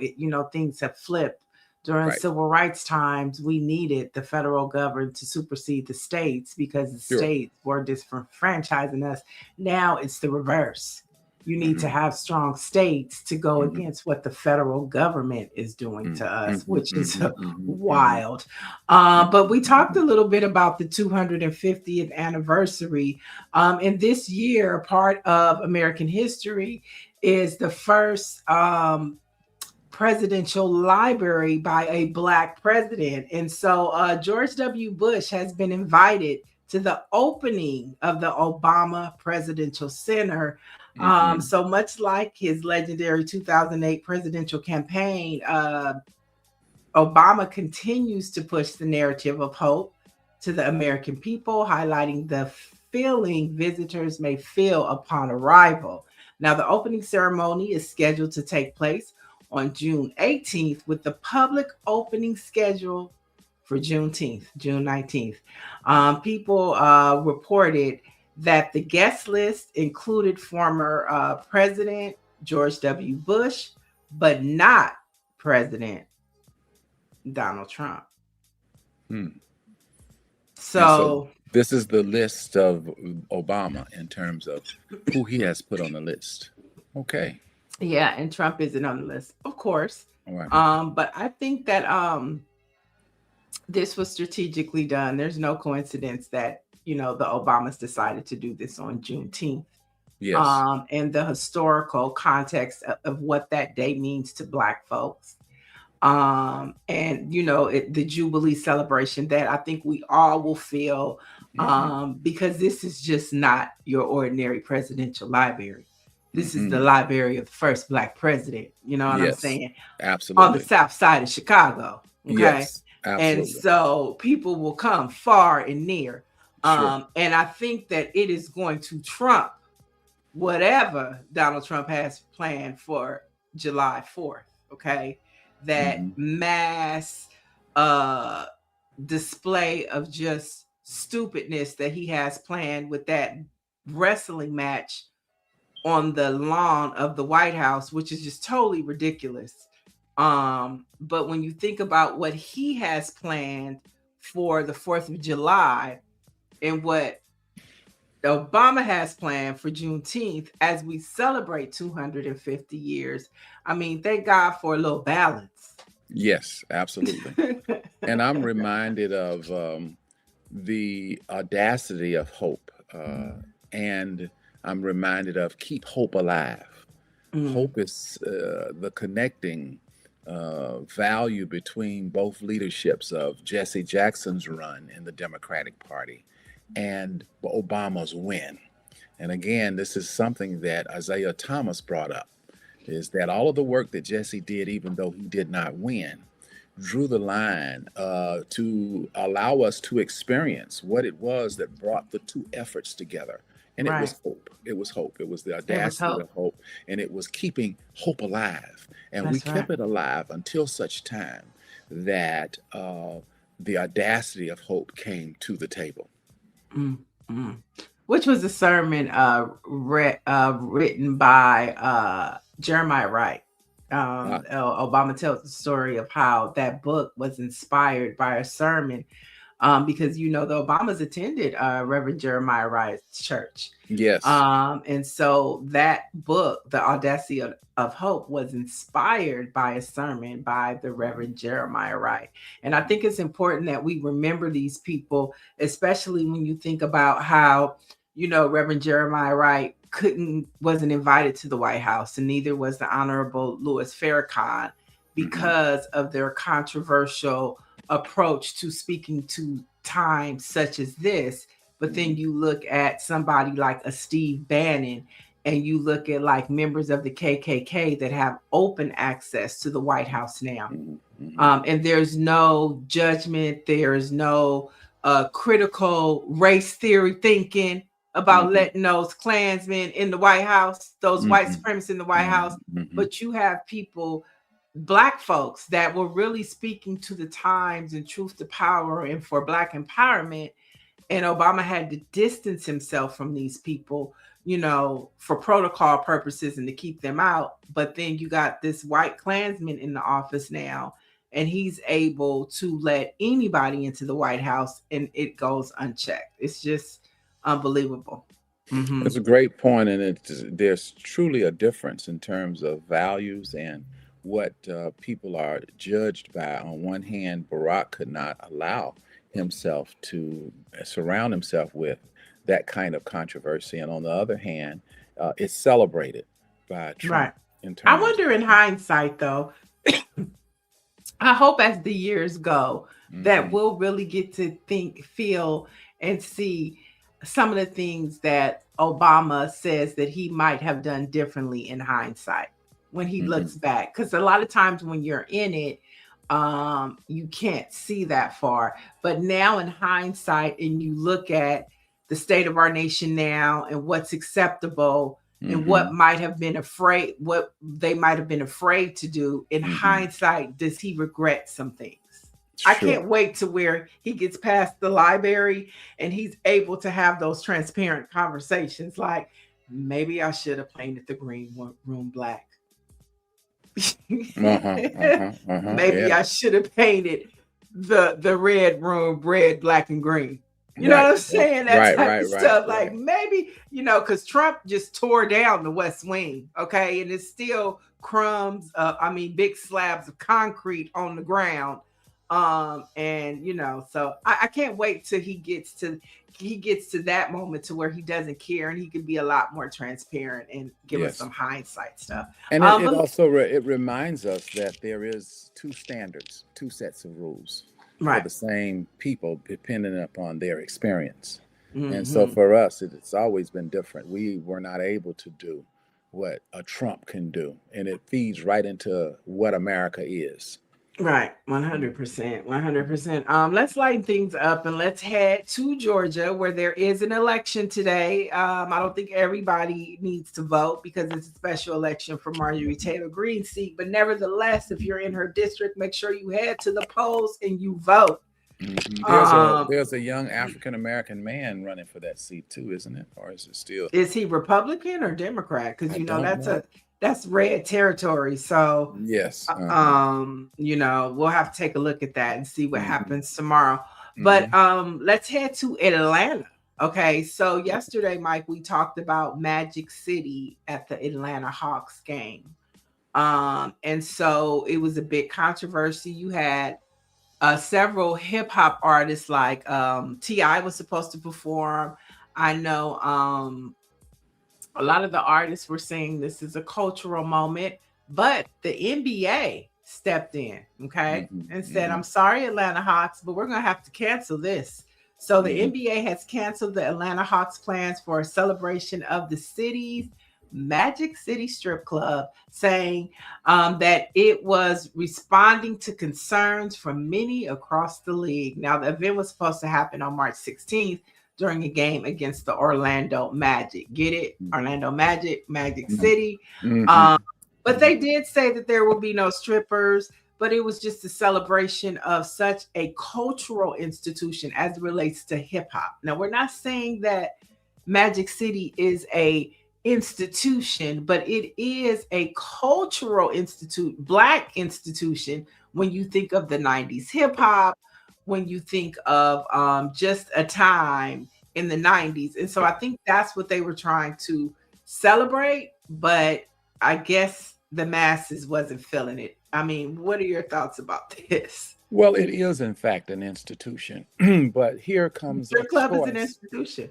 [SPEAKER 2] things have flipped. During
[SPEAKER 3] Right.
[SPEAKER 2] civil rights times, we needed the federal government to supersede the states because the
[SPEAKER 3] Sure.
[SPEAKER 2] states were disenfranchising us. Now it's the reverse. You need to
[SPEAKER 3] Hmm.
[SPEAKER 2] have strong states to go
[SPEAKER 3] Hmm.
[SPEAKER 2] against what the federal government is doing to us,
[SPEAKER 3] Hmm.
[SPEAKER 2] which is
[SPEAKER 3] Hmm.
[SPEAKER 2] wild. But we talked a little bit about the 250th anniversary. And this year, part of American history is the first presidential library by a Black president. And so George W. Bush has been invited to the opening of the Obama Presidential Center.
[SPEAKER 3] Hmm.
[SPEAKER 2] So much like his legendary 2008 presidential campaign, Obama continues to push the narrative of hope to the American people, highlighting the feeling visitors may feel upon arrival. Now, the opening ceremony is scheduled to take place on June 18th, with the public opening scheduled for June 19th. People reported that the guest list included former President George W. Bush, but not President Donald Trump.
[SPEAKER 3] Hmm. And so
[SPEAKER 2] So,
[SPEAKER 3] this is the list of Obama in terms of who he has put on the list. Okay.
[SPEAKER 2] yeah, and Trump isn't on the list, of course.
[SPEAKER 3] All right.
[SPEAKER 2] But I think that this was strategically done. There's no coincidence that, the Obamas decided to do this on Juneteenth.
[SPEAKER 3] Yes.
[SPEAKER 2] And the historical context of what that day means to Black folks. And the Jubilee celebration that I think we all will feel, because this is just not your ordinary presidential library. This is the
[SPEAKER 3] Hmm.
[SPEAKER 2] library of the first Black president, you know what I'm
[SPEAKER 3] Yes.
[SPEAKER 2] saying, on the
[SPEAKER 3] Absolutely.
[SPEAKER 2] south side of Chicago. Okay.
[SPEAKER 3] Yes.
[SPEAKER 2] And
[SPEAKER 3] Absolutely.
[SPEAKER 2] so people will come far and near.
[SPEAKER 3] Sure.
[SPEAKER 2] And I think that it is going to trump whatever Donald Trump has planned for July 4th. Okay. That
[SPEAKER 3] Hmm.
[SPEAKER 2] mass display of just stupidness that he has planned with that wrestling match on the lawn of the White House, which is just totally ridiculous. But when you think about what he has planned for the 4th of July and what Obama has planned for Juneteenth as we celebrate 250 years, I mean, thank God for a little balance.
[SPEAKER 3] Yes. Absolutely. And I'm reminded of the audacity of hope. And I'm reminded of keep hope alive.
[SPEAKER 2] Mm,
[SPEAKER 3] Hope is the connecting value between both leaderships of Jesse Jackson's run in the Democratic Party and Obama's win. And again, this is something that Isaiah Thomas brought up, is that all of the work that Jesse did, even though he did not win, drew the line to allow us to experience what it was that brought the two efforts together. And it
[SPEAKER 2] right.
[SPEAKER 3] was hope. It was hope. It was the
[SPEAKER 2] It was
[SPEAKER 3] audacity
[SPEAKER 2] hope.
[SPEAKER 3] of hope. And it was keeping hope alive. And we
[SPEAKER 2] That's right.
[SPEAKER 3] kept it alive until such time that the audacity of hope came to the table.
[SPEAKER 2] Mm, mm. which was a sermon written by Jeremiah Wright. Obama tells the story of how that book was inspired by a sermon, because the Obamas attended Reverend Jeremiah Wright's church.
[SPEAKER 3] Yes.
[SPEAKER 2] And so that book, The Audacity of Hope, was inspired by a sermon by the Reverend Jeremiah Wright. And I think it's important that we remember these people, especially when you think about how, Reverend Jeremiah Wright wasn't invited to the White House, and neither was the Honorable Louis Farrakhan, because of their controversial approach to speaking to times such as this. But then you look at somebody like a Steve Bannon, and you look at like members of the KKK that have open access to the White House now. And there's no judgment. There's no critical race theory thinking about letting those Klansmen in the White House, those white supremacists in the White House. But you have people, Black folks, that were really speaking to the times and truth to power and for Black empowerment. And Obama had to distance himself from these people, for protocol purposes and to keep them out. But then you got this white Klansman in the office now, and he's able to let anybody into the White House and it goes unchecked. It's just unbelievable.
[SPEAKER 3] That's a great point, and there's truly a difference in terms of values and what people are judged by. On one hand, Barack could not allow himself to surround himself with that kind of controversy, and on the other hand, it's celebrated by Trump.
[SPEAKER 2] Right. I wonder, in hindsight, though, I hope as the years go that we'll really get to think, feel, and see some of the things that Obama says that he might have done differently in hindsight when he looks back. Because a lot of times when you're in it, you can't see that far. But now in hindsight, and you look at the state of our nation now and what's acceptable and what they might have been afraid to do, in hindsight, does he regret some things? I can't wait to where he gets past the library and he's able to have those transparent conversations. Like, maybe I should have painted the green room black. Maybe I should have painted the red room red, black, and green. You know what I'm saying? That type of stuff. Like, maybe, because Trump just tore down the West Wing, okay? And it's still crumbs, big slabs of concrete on the ground. So I can't wait till he gets to that moment to where he doesn't care and he can be a lot more transparent and give us some hindsight stuff.
[SPEAKER 3] And it also reminds us that there is two standards, two sets of rules for the same people depending upon their experience. And so for us, it's always been different. We were not able to do what a Trump can do, and it feeds right into what America is.
[SPEAKER 2] Right, 100%. Let's lighten things up and let's head to Georgia, where there is an election today. I don't think everybody needs to vote because it's a special election for Marjorie Taylor Greene's seat. But nevertheless, if you're in her district, make sure you head to the polls and you vote.
[SPEAKER 3] There's a young African-American man running for that seat too, isn't it? Or is it still?
[SPEAKER 2] Is he Republican or Democrat? Because that's red territory. So
[SPEAKER 3] yes,
[SPEAKER 2] we'll have to take a look at that and see what happens tomorrow. But let's head to Atlanta. Okay, so yesterday, Mike, we talked about Magic City at the Atlanta Hawks game. And so it was a big controversy. You had several hip hop artists like T.I. was supposed to perform. I know a lot of the artists were saying this is a cultural moment, but the NBA stepped in, and said, I'm sorry, Atlanta Hawks, but we're going to have to cancel this. So the NBA has canceled the Atlanta Hawks plans for a celebration of the city's Magic City Strip Club, saying that it was responding to concerns from many across the league. Now, the event was supposed to happen on March 16th during a game against the Orlando Magic. Get it? Orlando Magic, Magic City. But they did say that there will be no strippers, but it was just a celebration of such a cultural institution as it relates to hip hop. Now, we're not saying that Magic City is a institution, but it is a cultural Black institution. When you think of the 90s hip hop, when you think of just a time in the 90s. And so I think that's what they were trying to celebrate, but I guess the masses wasn't feeling it. I mean, what are your thoughts about this?
[SPEAKER 3] Well, it is in fact an institution, but here comes
[SPEAKER 2] Your
[SPEAKER 3] a
[SPEAKER 2] club is an
[SPEAKER 3] choice.
[SPEAKER 2] institution.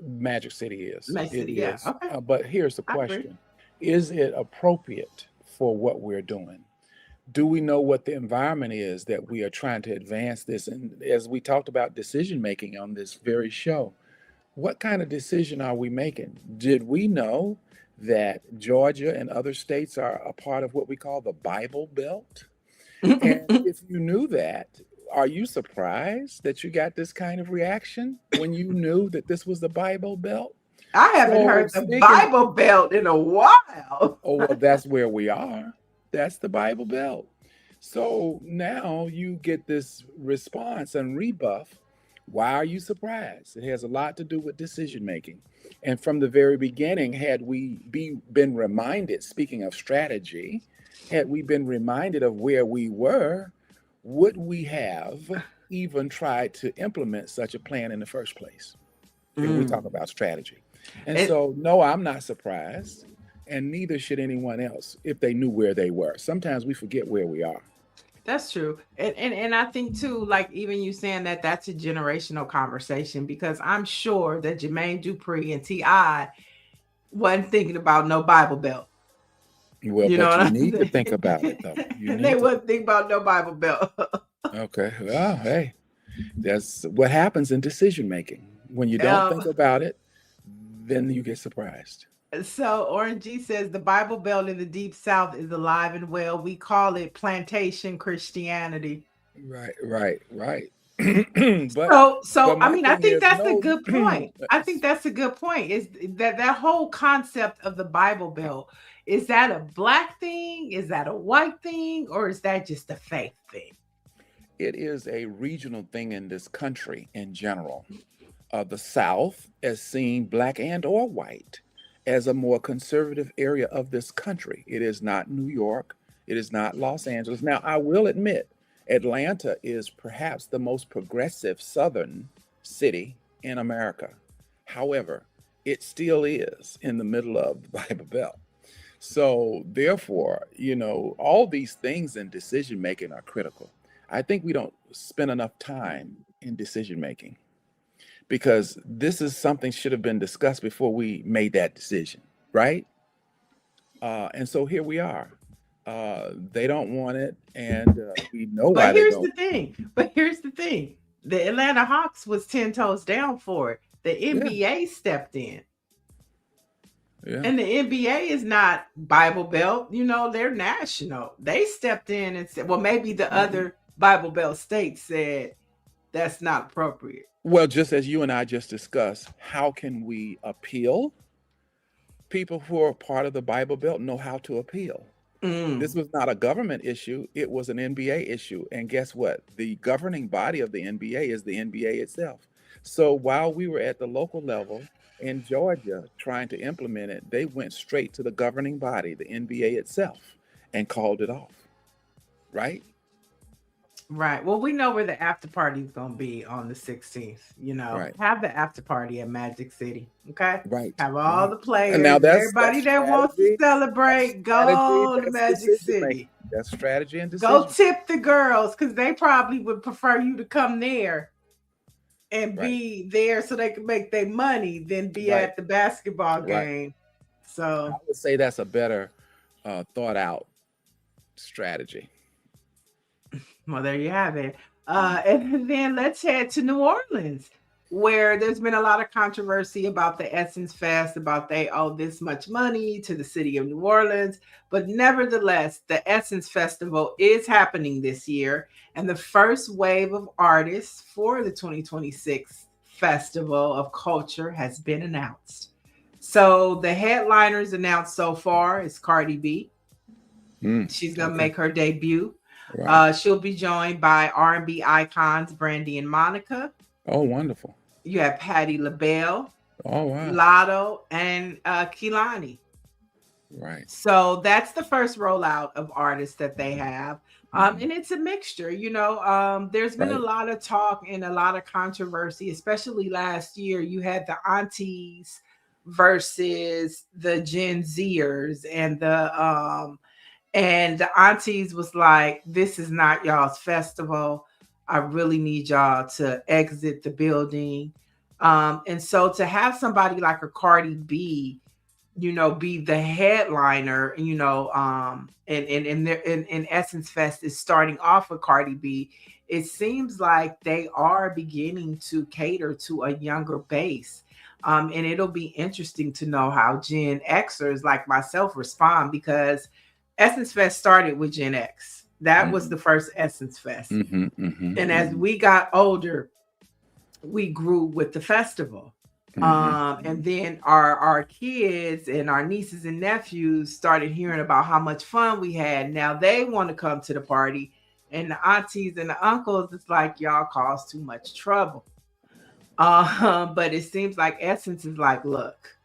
[SPEAKER 3] Magic City is.
[SPEAKER 2] Magic
[SPEAKER 3] It
[SPEAKER 2] City, yeah.
[SPEAKER 3] is.
[SPEAKER 2] Okay.
[SPEAKER 3] But here's the
[SPEAKER 2] I agree.
[SPEAKER 3] question. Is it appropriate for what we're doing? Do we know what the environment is that we are trying to advance this? And as we talked about decision making on this very show, what kind of decision are we making? Did we know that Georgia and other states are a part of what we call the Bible Belt? And if you knew that, are you surprised that you got this kind of reaction when you knew that this was the Bible Belt?
[SPEAKER 2] I haven't
[SPEAKER 3] So
[SPEAKER 2] heard the
[SPEAKER 3] speaking,
[SPEAKER 2] Bible Belt in a while.
[SPEAKER 3] oh, well, that's where we are. That's the Bible Belt. So now you get this response and rebuff. Why are you surprised? It has a lot to do with decision making. And from the very beginning, had we been reminded, speaking of strategy, had we been reminded of where we were, would we have even tried to implement such a plan in the first place? If we talk about strategy. And so, no, I'm not surprised, and neither should anyone else if they knew where they were. Sometimes we forget where we are.
[SPEAKER 2] That's true. And I think too, like even you saying that that's a generational conversation, because I'm sure that Jermaine Dupri and T.I. wasn't thinking about no Bible Belt.
[SPEAKER 3] Well,
[SPEAKER 2] You know what
[SPEAKER 3] but you
[SPEAKER 2] I'm
[SPEAKER 3] need to
[SPEAKER 2] saying?
[SPEAKER 3] think about it, though. You
[SPEAKER 2] They
[SPEAKER 3] need to.
[SPEAKER 2] wouldn't think about no Bible Belt.
[SPEAKER 3] Okay. Well, hey, that's what happens in decision making. When you don't think about it, then you get surprised.
[SPEAKER 2] So Orange G says the Bible Belt in the Deep South is alive and well. We call it plantation Christianity.
[SPEAKER 3] Right.
[SPEAKER 2] So
[SPEAKER 3] but
[SPEAKER 2] I
[SPEAKER 3] my
[SPEAKER 2] mean, I
[SPEAKER 3] thing
[SPEAKER 2] think
[SPEAKER 3] is,
[SPEAKER 2] that's a
[SPEAKER 3] no,
[SPEAKER 2] good point. I think that's a good point. Is that whole concept of the Bible Belt, is that a Black thing? Is that a white thing? Or is that just a faith thing?
[SPEAKER 3] it is a regional thing in this country in general. The South is seen, Black and or white, as a more conservative area of this country. It is not New York. It is not Los Angeles. Now, I will admit, Atlanta is perhaps the most progressive Southern city in America. However, it still is in the middle of the Bible Belt. So therefore, all these things in decision making are critical. I think we don't spend enough time in decision making because this is something should have been discussed before we made that decision, right? And so here we are. They don't want it, and we know why
[SPEAKER 2] But
[SPEAKER 3] they
[SPEAKER 2] here's
[SPEAKER 3] don't.
[SPEAKER 2] the thing. The Atlanta Hawks was 10 toes down for it. The
[SPEAKER 3] Yeah,
[SPEAKER 2] NBA stepped in.
[SPEAKER 3] yeah.
[SPEAKER 2] And the NBA is not Bible Belt, they're national. They stepped in and said, well, maybe the other Bible Belt states said that's not appropriate.
[SPEAKER 3] Well, just as you and I just discussed, how can we appeal? People who are part of the Bible Belt know how to appeal. This was not a government issue. It was an NBA issue. And guess what? The governing body of the NBA is the NBA itself. So while we were at the local level in Georgia trying to implement it, they went straight to the governing body, the NBA itself, and called it off. Right?
[SPEAKER 2] Right. Well, we know where the after party is going to be on the 16th.
[SPEAKER 3] Right.
[SPEAKER 2] Have the after party at Magic City. Okay.
[SPEAKER 3] Right.
[SPEAKER 2] Have all
[SPEAKER 3] Right.
[SPEAKER 2] the players,
[SPEAKER 3] And now that's
[SPEAKER 2] everybody that wants to
[SPEAKER 3] strategy. That's
[SPEAKER 2] celebrate,
[SPEAKER 3] strategy.
[SPEAKER 2] go to
[SPEAKER 3] That's
[SPEAKER 2] Magic
[SPEAKER 3] decision making.
[SPEAKER 2] City.
[SPEAKER 3] That's strategy and
[SPEAKER 2] Go
[SPEAKER 3] decision.
[SPEAKER 2] tip the girls because they probably would prefer you to come there and
[SPEAKER 3] Right.
[SPEAKER 2] be there so they can make their money than be
[SPEAKER 3] Right.
[SPEAKER 2] at the basketball
[SPEAKER 3] Right.
[SPEAKER 2] game.
[SPEAKER 3] I
[SPEAKER 2] So,
[SPEAKER 3] would say that's a better thought out strategy.
[SPEAKER 2] well, there you have it. And then let's head to New Orleans, where there's been a lot of controversy about the Essence Fest, about they owe this much money to the city of New Orleans. But nevertheless, the Essence Festival is happening this year. And the first wave of artists for the 2026 Festival of Culture has been announced. So the headliners announced so far is Cardi B. She's going to
[SPEAKER 3] Okay.
[SPEAKER 2] make her debut.
[SPEAKER 3] Right.
[SPEAKER 2] She'll be joined by R&B icons Brandy and Monica.
[SPEAKER 3] Oh, wonderful.
[SPEAKER 2] You have Patti LaBelle.
[SPEAKER 3] Oh wow.
[SPEAKER 2] Lotto, and Kehlani.
[SPEAKER 3] Right.
[SPEAKER 2] So that's the first rollout of artists that they have. And it's a mixture, there's been a
[SPEAKER 3] Right.
[SPEAKER 2] lot of talk and a lot of controversy, especially last year. You had the aunties versus the Gen Zers, and the aunties was like, this is not y'all's festival. I really need y'all to exit the building. And so to have somebody like a Cardi B, be the headliner, and Essence Fest is starting off with Cardi B. It seems like they are beginning to cater to a younger base. And it'll be interesting to know how Gen Xers like myself respond, because Essence Fest started with Gen X. That was the first Essence Fest. And as we got older, we grew with the festival. And then our kids and our nieces and nephews started hearing about how much fun we had. Now they want to come to the party, and the aunties and the uncles, it's like, y'all cause too much trouble. But it seems like Essence is like, look,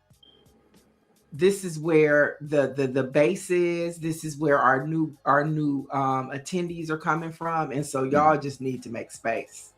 [SPEAKER 2] this is where the base is. This is where our new attendees are coming from, and so y'all just need to make space.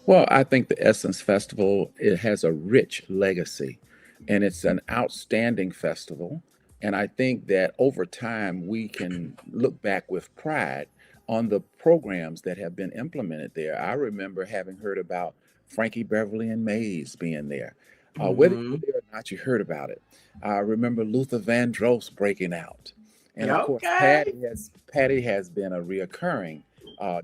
[SPEAKER 3] Well, I think the Essence Festival, it has a rich legacy, and it's an outstanding festival. And I think that over time we can look back with pride on the programs that have been implemented there. I remember having heard about Frankie Beverly and Mays being there. Whether or not you heard about it, I remember Luther Vandross breaking out, and of course Patty has been a reoccurring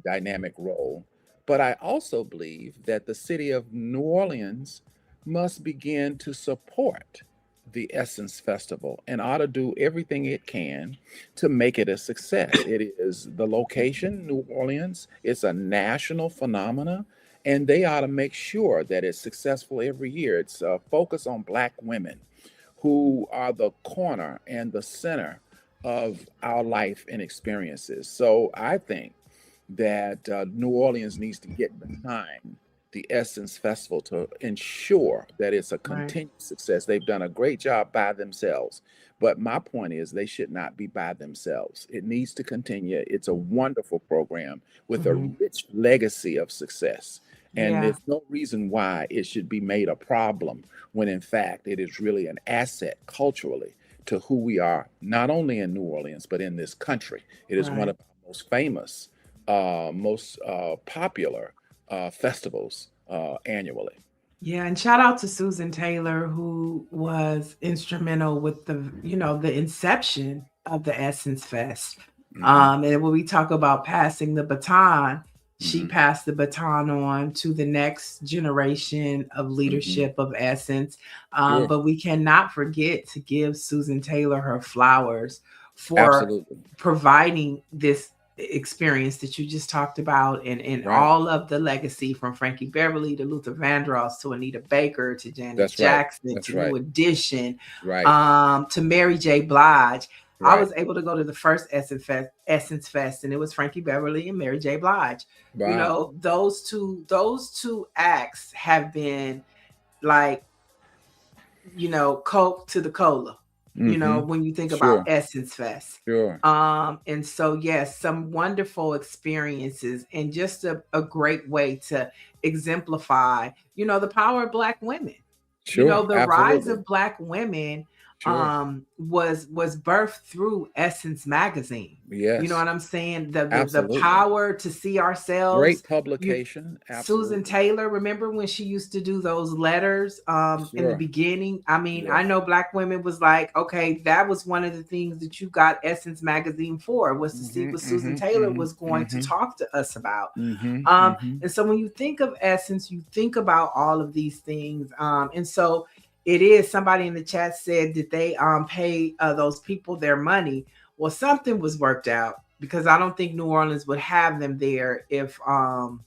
[SPEAKER 3] dynamic role. But I also believe that the city of New Orleans must begin to support the Essence Festival and ought to do everything it can to make it a success. It is the location, New Orleans. It's a national phenomena, and they ought to make sure that it's successful every year. It's a focus on Black women who are the corner and the center of our life and experiences. So I think that New Orleans needs to get behind the Essence Festival to ensure that it's a continued success. They've done a great job by themselves, but my point is they should not be by themselves. It needs to continue. It's a wonderful program with a rich legacy of success. And there's no reason why it should be made a problem when in fact it is really an asset culturally to who we are, not only in New Orleans, but in this country. It is one of our most famous, most popular festivals annually.
[SPEAKER 2] Yeah, and shout out to Susan Taylor, who was instrumental with the inception of the Essence Fest. And when we talk about passing the baton, she passed the baton on to the next generation of leadership of Essence. But we cannot forget to give Susan Taylor her flowers for providing this experience that you just talked about, and all of the legacy from Frankie Beverly to Luther Vandross to Anita Baker to Janet Jackson to New Edition to Mary J. Blige. I was able to go to the first Essence Fest, and it was Frankie Beverly and Mary J. Blige. Those two acts have been like, Coke to the cola. When you think about Essence Fest. And so, yes, some wonderful experiences, and just a great way to exemplify, the power of Black women. The rise of Black women was birthed through Essence magazine. You know what I'm saying? The power to see ourselves.
[SPEAKER 3] Great publication.
[SPEAKER 2] Susan Taylor, remember when she used to do those letters in the beginning? I mean, I know Black women was like, okay, that was one of the things that you got Essence magazine for, was to see what Susan Taylor was going to talk to us about. And so when you think of Essence, you think about all of these things. And so it is, somebody in the chat said that they pay those people their money. Well, something was worked out, because I don't think New Orleans would have them there if, and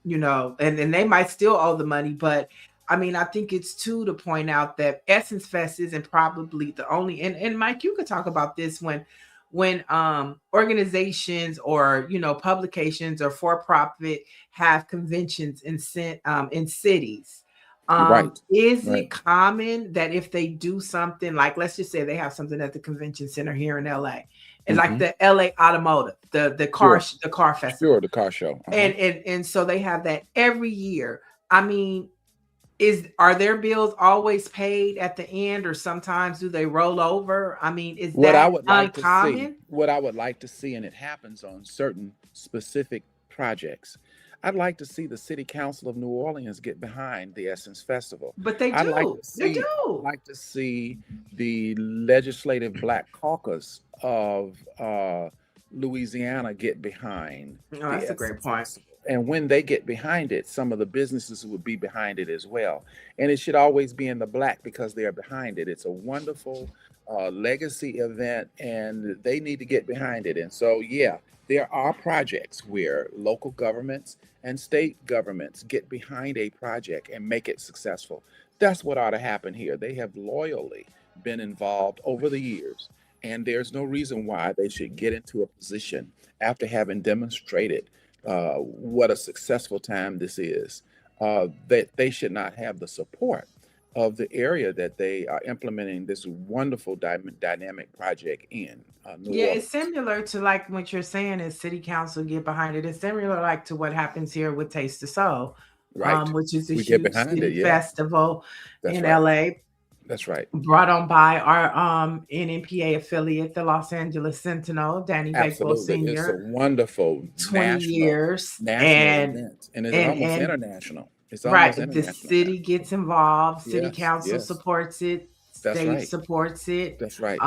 [SPEAKER 2] they might still owe the money. But I mean, I think it's too to point out that Essence Fest isn't probably the only, and Mike, you could talk about this when organizations or, publications or for-profit have conventions in cities.
[SPEAKER 3] Right.
[SPEAKER 2] Is
[SPEAKER 3] Right.
[SPEAKER 2] it common that if they do something, like let's just say they have something at the convention center here in LA, and like the LA Automotive, the car festival,
[SPEAKER 3] Sure, the car show.
[SPEAKER 2] and so they have that every year. I mean, are their bills always paid at the end, or sometimes do they roll over? I mean, is
[SPEAKER 3] What I
[SPEAKER 2] that
[SPEAKER 3] would like to see,
[SPEAKER 2] uncommon?
[SPEAKER 3] what I would like to see, and it happens on certain specific projects. I'd like to see the City Council of New Orleans get behind the Essence Festival.
[SPEAKER 2] But they
[SPEAKER 3] I'd like
[SPEAKER 2] do.
[SPEAKER 3] to
[SPEAKER 2] They
[SPEAKER 3] see, I'd
[SPEAKER 2] do.
[SPEAKER 3] like to see the Legislative Black Caucus of Louisiana get behind
[SPEAKER 2] Oh,
[SPEAKER 3] the
[SPEAKER 2] that's a great
[SPEAKER 3] Essence
[SPEAKER 2] point.
[SPEAKER 3] Festival. And when they get behind it, some of the businesses would be behind it as well. And it should always be in the black because they are behind it. It's a wonderful legacy event, and they need to get behind it. And so, yeah, there are projects where local governments and state governments get behind a project and make it successful. That's what ought to happen here. They have loyally been involved over the years, and there's no reason why they should get into a position after having demonstrated what a successful time this is, that they should not have the support of the area that they are implementing this wonderful dynamic project in New
[SPEAKER 2] Yeah,
[SPEAKER 3] Orleans.
[SPEAKER 2] it's similar to like what you're saying is city council get behind it. It's similar like to what happens here with Taste of Soul,
[SPEAKER 3] Right.
[SPEAKER 2] which is a
[SPEAKER 3] We get
[SPEAKER 2] huge
[SPEAKER 3] behind
[SPEAKER 2] city
[SPEAKER 3] it. Yeah,
[SPEAKER 2] festival
[SPEAKER 3] that's
[SPEAKER 2] in
[SPEAKER 3] right.
[SPEAKER 2] LA,
[SPEAKER 3] That's right.
[SPEAKER 2] brought on by our NNPA affiliate, the Los Angeles Sentinel, Danny Bakewell
[SPEAKER 3] Absolutely. It's a
[SPEAKER 2] Sr.,
[SPEAKER 3] wonderful
[SPEAKER 2] 20 years.
[SPEAKER 3] national event, and it's almost
[SPEAKER 2] And
[SPEAKER 3] international. It's
[SPEAKER 2] right,
[SPEAKER 3] almost
[SPEAKER 2] the
[SPEAKER 3] international.
[SPEAKER 2] city gets involved, city
[SPEAKER 3] Yes,
[SPEAKER 2] council
[SPEAKER 3] yes,
[SPEAKER 2] supports it,
[SPEAKER 3] that's
[SPEAKER 2] state
[SPEAKER 3] right.
[SPEAKER 2] supports it.
[SPEAKER 3] That's right.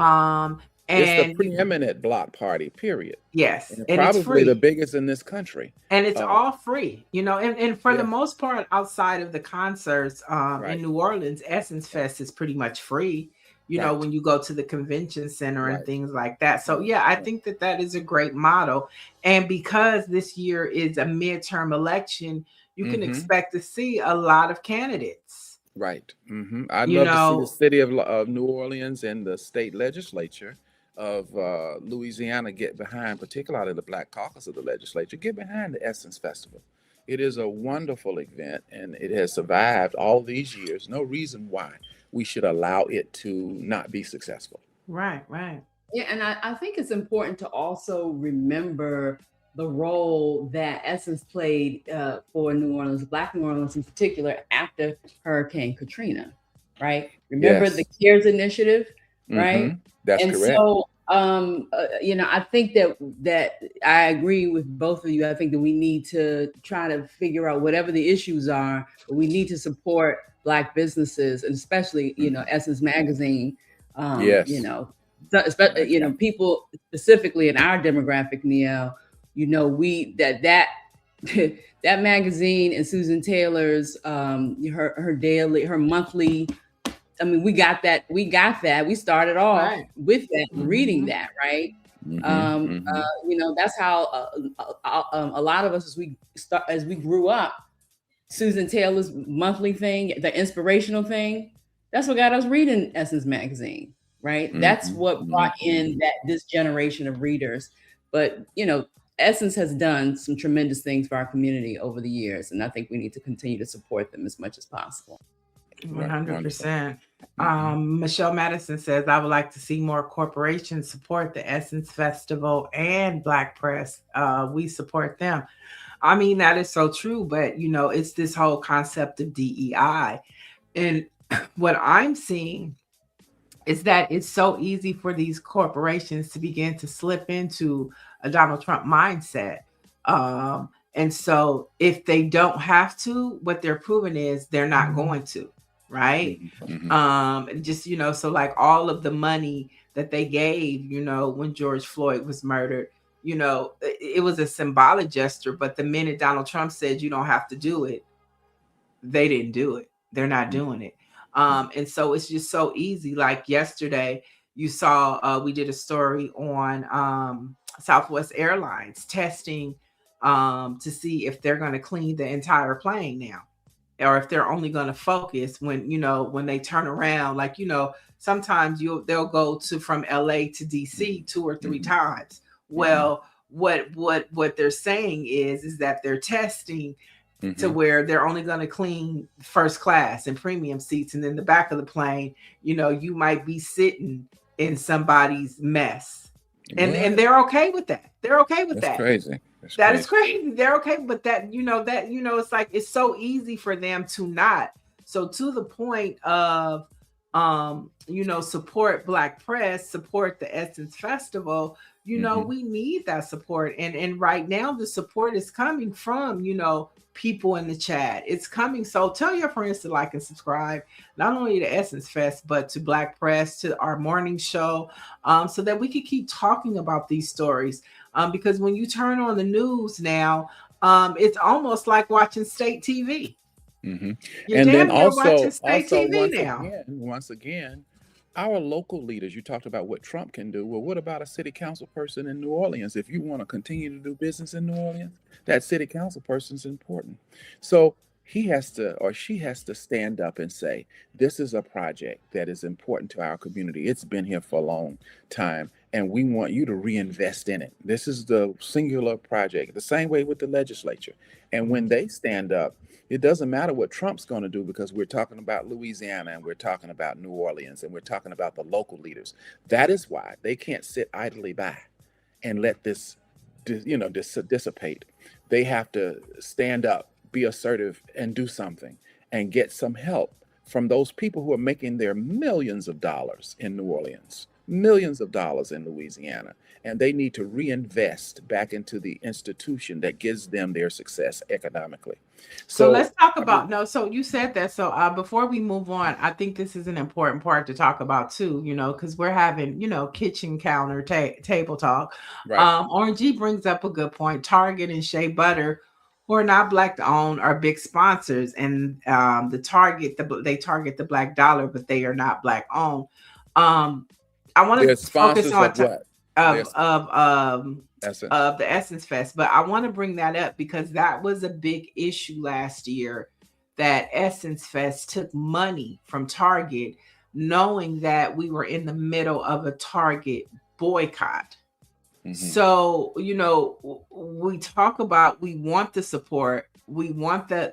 [SPEAKER 3] It's the
[SPEAKER 2] And
[SPEAKER 3] preeminent block party, period.
[SPEAKER 2] yes,
[SPEAKER 3] And
[SPEAKER 2] and it's
[SPEAKER 3] probably the
[SPEAKER 2] free.
[SPEAKER 3] biggest in this country.
[SPEAKER 2] And it's
[SPEAKER 3] Uh,
[SPEAKER 2] all free, and for the
[SPEAKER 3] yeah,
[SPEAKER 2] most part, outside of the concerts in
[SPEAKER 3] right,
[SPEAKER 2] New Orleans, Essence Fest is pretty much free,
[SPEAKER 3] right,
[SPEAKER 2] when you go to the convention center and
[SPEAKER 3] right,
[SPEAKER 2] things like that. So,
[SPEAKER 3] right,
[SPEAKER 2] yeah, I
[SPEAKER 3] right.
[SPEAKER 2] think that that is a great model. And because this year is a midterm election, you can
[SPEAKER 3] Mm-hmm.
[SPEAKER 2] expect to see a lot of candidates,
[SPEAKER 3] Right. Mm-hmm. I'd
[SPEAKER 2] you
[SPEAKER 3] love to see the
[SPEAKER 2] know.
[SPEAKER 3] city of New Orleans and the state legislature of Louisiana get behind, particularly the Black Caucus of the legislature, get behind the Essence Festival. It is a wonderful event, and it has survived all these years. No reason why we should allow it to not be successful.
[SPEAKER 2] Right, right.
[SPEAKER 4] Yeah, and I think it's important to also remember the role that Essence played for New Orleans, Black New Orleans in particular, after Hurricane Katrina, right? Remember the
[SPEAKER 3] Yes.
[SPEAKER 4] CARES initiative, right?
[SPEAKER 3] Mm-hmm. That's
[SPEAKER 4] And
[SPEAKER 3] correct.
[SPEAKER 4] so, I think that I agree with both of you. I think that we need to try to figure out whatever the issues are, but we need to support Black businesses, and especially, Essence Magazine,
[SPEAKER 3] Yes.
[SPEAKER 4] especially,
[SPEAKER 3] That's
[SPEAKER 4] people specifically in our demographic, Neo, that that magazine and Susan Taylor's her monthly. I mean, we got that. We started off
[SPEAKER 2] Right.
[SPEAKER 4] with that, reading
[SPEAKER 2] Mhm.
[SPEAKER 4] that, right?
[SPEAKER 3] Mm-hmm. Mm-hmm.
[SPEAKER 4] That's how a lot of us, as we grew up, Susan Taylor's monthly thing, the inspirational thing, that's what got us reading Essence Magazine, right? That's
[SPEAKER 3] Mm-hmm.
[SPEAKER 4] what brought in this generation of readers. But Essence has done some tremendous things for our community over the years, and I think we need to continue to support them as much as possible.
[SPEAKER 3] Right. Wonderful.
[SPEAKER 2] 100%.
[SPEAKER 3] Mm-hmm.
[SPEAKER 2] Michelle Madison says, I would like to see more corporations support the Essence Festival and Black Press. We support them. I mean, that is so true, but it's this whole concept of DEI. And what I'm seeing is that it's so easy for these corporations to begin to slip into a Donald Trump mindset. And so if they don't have to, what they're proving is they're not going to, right?
[SPEAKER 3] Mm-hmm.
[SPEAKER 2] Just, so like all of the money that they gave, when George Floyd was murdered, it was a symbolic gesture, but the minute Donald Trump said you don't have to do it, they didn't do it. They're not doing it. And so it's just so easy. Like yesterday, you saw we did a story on Southwest Airlines testing to see if they're going to clean the entire plane now, or if they're only going to focus when they turn around. Like sometimes they'll go from LA to DC 2 or 3 times. Well, what they're saying is that they're testing, to where they're only going to clean first class and premium seats, and then the back of the plane, you might be sitting in somebody's mess, and they're okay with that. They're okay with
[SPEAKER 3] That's
[SPEAKER 2] that.
[SPEAKER 3] crazy.
[SPEAKER 2] That is crazy. They're okay, but it's like it's so easy for them to not. So to the point of support Black press, support the Essence Festival, we need that support. And right now the support is coming from, people in the chat. It's coming. So tell your friends to like and subscribe, not only to Essence Fest, but to Black press, to our morning show, so that we can keep talking about these stories. Because when you turn on the news now, it's almost like watching state TV.
[SPEAKER 3] And
[SPEAKER 2] You're
[SPEAKER 3] then
[SPEAKER 2] damn near watching state TV now.
[SPEAKER 3] Once again, our local leaders, you talked about what Trump can do. Well, what about a city council person in New Orleans? If you want to continue to do business in New Orleans, that city council person is important. So he has to, or she has to, stand up and say, this is a project that is important to our community. It's been here for a long time, and we want you to reinvest in it. This is the singular project, the same way with the legislature. And when they stand up, it doesn't matter what Trump's going to do, because we're talking about Louisiana, and we're talking about New Orleans, and we're talking about the local leaders. That is why they can't sit idly by and let this dissipate. They have to stand up, be assertive, and do something, and get some help from those people who are making their millions of dollars in New Orleans, millions of dollars in Louisiana, and they need to reinvest back into the institution that gives them their success economically.
[SPEAKER 2] So let's talk about, so you said that. So before we move on, I think this is an important part to talk about too, because we're having, kitchen counter table talk.
[SPEAKER 3] Right.
[SPEAKER 2] RNG brings up a good point. Target and Shea Butter, who are not Black owned, are big sponsors, and they target the Black dollar, but they are not Black owned. I want to focus on of the Essence Fest, but I want to bring that up because that was a big issue last year, that Essence Fest took money from Target, knowing that we were in the middle of a Target boycott. So, we talk about, we want the support, we want the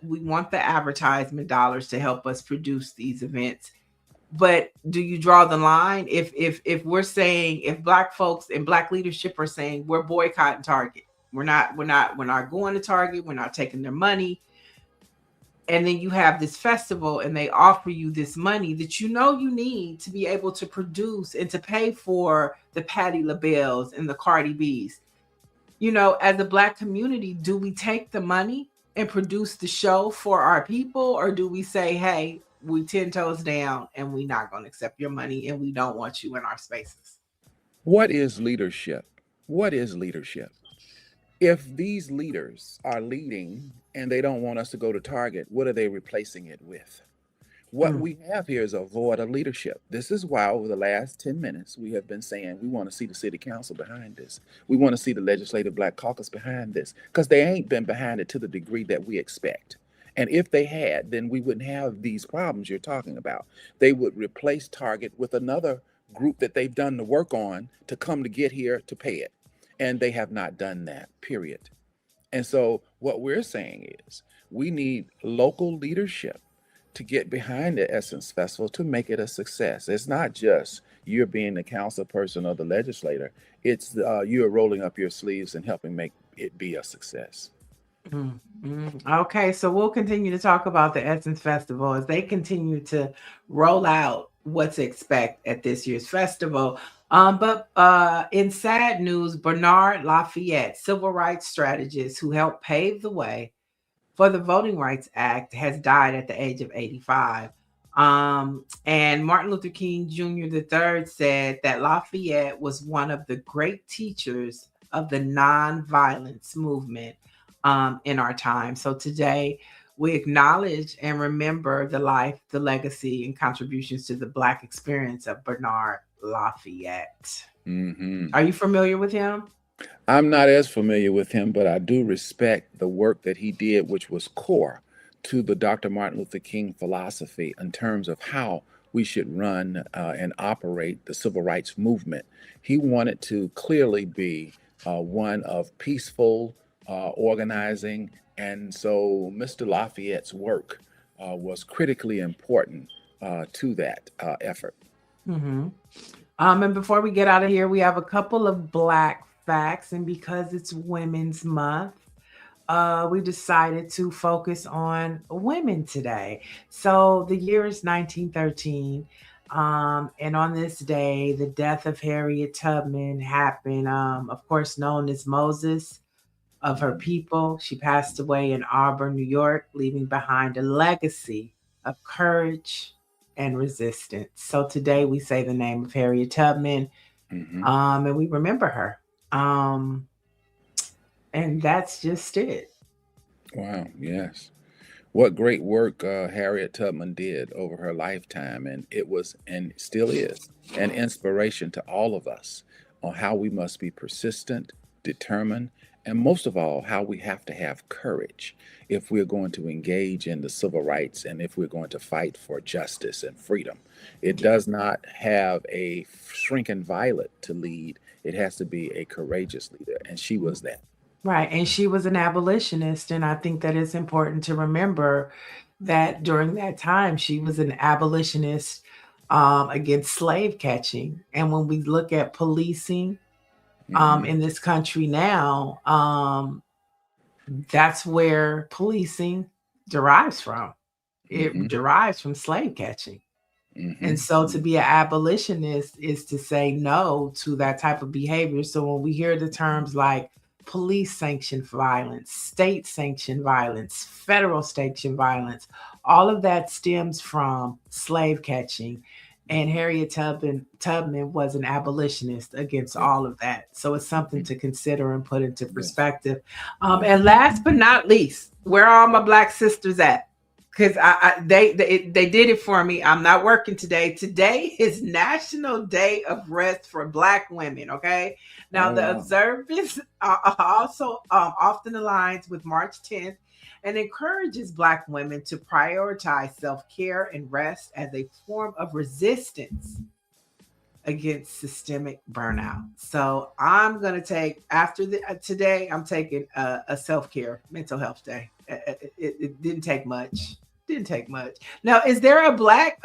[SPEAKER 2] advertisement dollars to help us produce these events. But do you draw the line? If we're saying, if Black folks and Black leadership are saying we're boycotting Target, we're not going to Target, we're not taking their money, and then you have this festival and they offer you this money that you need to be able to produce and to pay for the Patti LaBelle's and the Cardi B's. As a Black community, do we take the money and produce the show for our people, or do we say, hey, we 10 toes down and we're not going to accept your money and we don't want you in our spaces?
[SPEAKER 3] What is leadership? What is leadership? If these leaders are leading and they don't want us to go to Target, what are they replacing it with? What we have here is a void of leadership. This is why over the last 10 minutes, we have been saying we want to see the city council behind this. We want to see the legislative Black caucus behind this, because they ain't been behind it to the degree that we expect. And if they had, then we wouldn't have these problems you're talking about. They would replace Target with another group that they've done the work on to come to get here to pay it. And they have not done that, period. And so what we're saying is we need local leadership to get behind the Essence Festival to make it a success. It's not just you're being the council person or the legislator. It's you're rolling up your sleeves and helping make it be a success.
[SPEAKER 2] Okay, so we'll continue to talk about the Essence Festival as they continue to roll out what to expect at this year's festival. But in sad news, Bernard Lafayette, civil rights strategist who helped pave the way for the Voting Rights Act, has died at the age of 85. And Martin Luther King Jr. III said that Lafayette was one of the great teachers of the nonviolence movement in our time. So today we acknowledge and remember the life, the legacy, and contributions to the Black experience of Bernard Lafayette. Are you familiar with him?
[SPEAKER 3] I'm not as familiar with him, but I do respect the work that he did, which was core to the Dr. Martin Luther King philosophy in terms of how we should run and operate the civil rights movement. He wanted to clearly be one of peaceful organizing. And so Mr. Lafayette's work was critically important to that effort.
[SPEAKER 2] Mm-hmm. And before we get out of here, we have a couple of Black facts. And because it's Women's Month, we decided to focus on women today. So the year is 1913. And on this day, the death of Harriet Tubman happened, of course, known as Moses of her people. She passed away in Auburn, New York, leaving behind a legacy of courage and resistance. So today we say the name of Harriet Tubman, and we remember her. And that's just it.
[SPEAKER 3] Wow, yes. What great work Harriet Tubman did over her lifetime. And it was, and still is, an inspiration to all of us on how we must be persistent, determined, and most of all, how we have to have courage if we're going to engage in the civil rights and if we're going to fight for justice and freedom. It does not have a shrinking violet to lead. It has to be a courageous leader, and she was that.
[SPEAKER 2] Right. And she was an abolitionist. And I think that it's important to remember that during that time, she was an abolitionist against slave catching. And when we look at policing in this country now, that's where policing derives from. It derives from slave catching. And so to be an abolitionist is to say no to that type of behavior. So when we hear the terms like police sanctioned violence, state sanctioned violence, federal sanctioned violence, all of that stems from slave catching. And Harriet Tubman was an abolitionist against all of that. So it's something to consider and put into perspective. And last but not least, where are all my Black sisters at? Because they did it for me. I'm not working today. Today is National Day of Rest for Black women. Okay. Now the observance also often aligns with March 10th and encourages Black women to prioritize self-care and rest as a form of resistance against systemic burnout. So I'm going to take today, I'm taking a self-care mental health day. It didn't take much. Now, is there a Black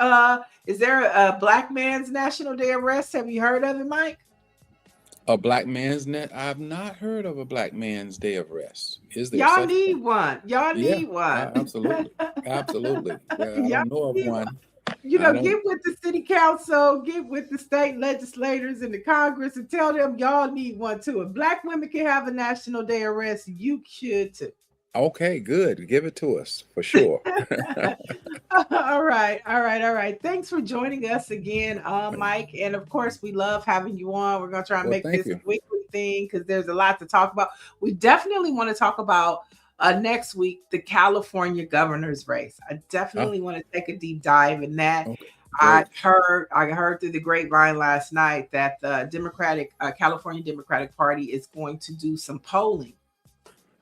[SPEAKER 2] man's National Day of Rest? Have you heard of it, Mike?
[SPEAKER 3] A Black man's net? I've not heard of a Black man's Day of Rest. Is there?
[SPEAKER 2] Y'all need one. Need one.
[SPEAKER 3] Absolutely. Absolutely. I don't know of one.
[SPEAKER 2] Get with the city council, get with the state legislators and the Congress and tell them y'all need one too. If Black women can have a National Day of Rest, you should too.
[SPEAKER 3] Okay, good. Give it to us for sure.
[SPEAKER 2] All right. Thanks for joining us again, Mike. And of course, we love having you on. We're going to try and make this a weekly thing because there's a lot to talk about. We definitely want to talk about next week, the California governor's race. I definitely want to take a deep dive in that. Okay, I heard through the grapevine last night that the California Democratic Party is going to do some polling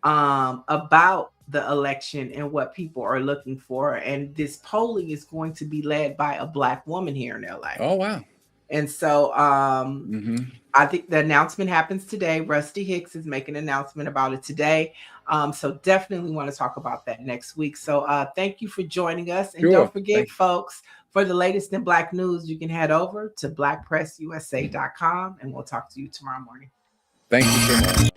[SPEAKER 2] about the election and what people are looking for. And this polling is going to be led by a Black woman here in LA.
[SPEAKER 3] Oh, wow.
[SPEAKER 2] And so I think the announcement happens today. Rusty Hicks is making an announcement about it today. So definitely want to talk about that next week. So thank you for joining us. And don't forget, folks, for the latest in Black news, you can head over to blackpressusa.com and we'll talk to you tomorrow morning.
[SPEAKER 3] Thank you so much.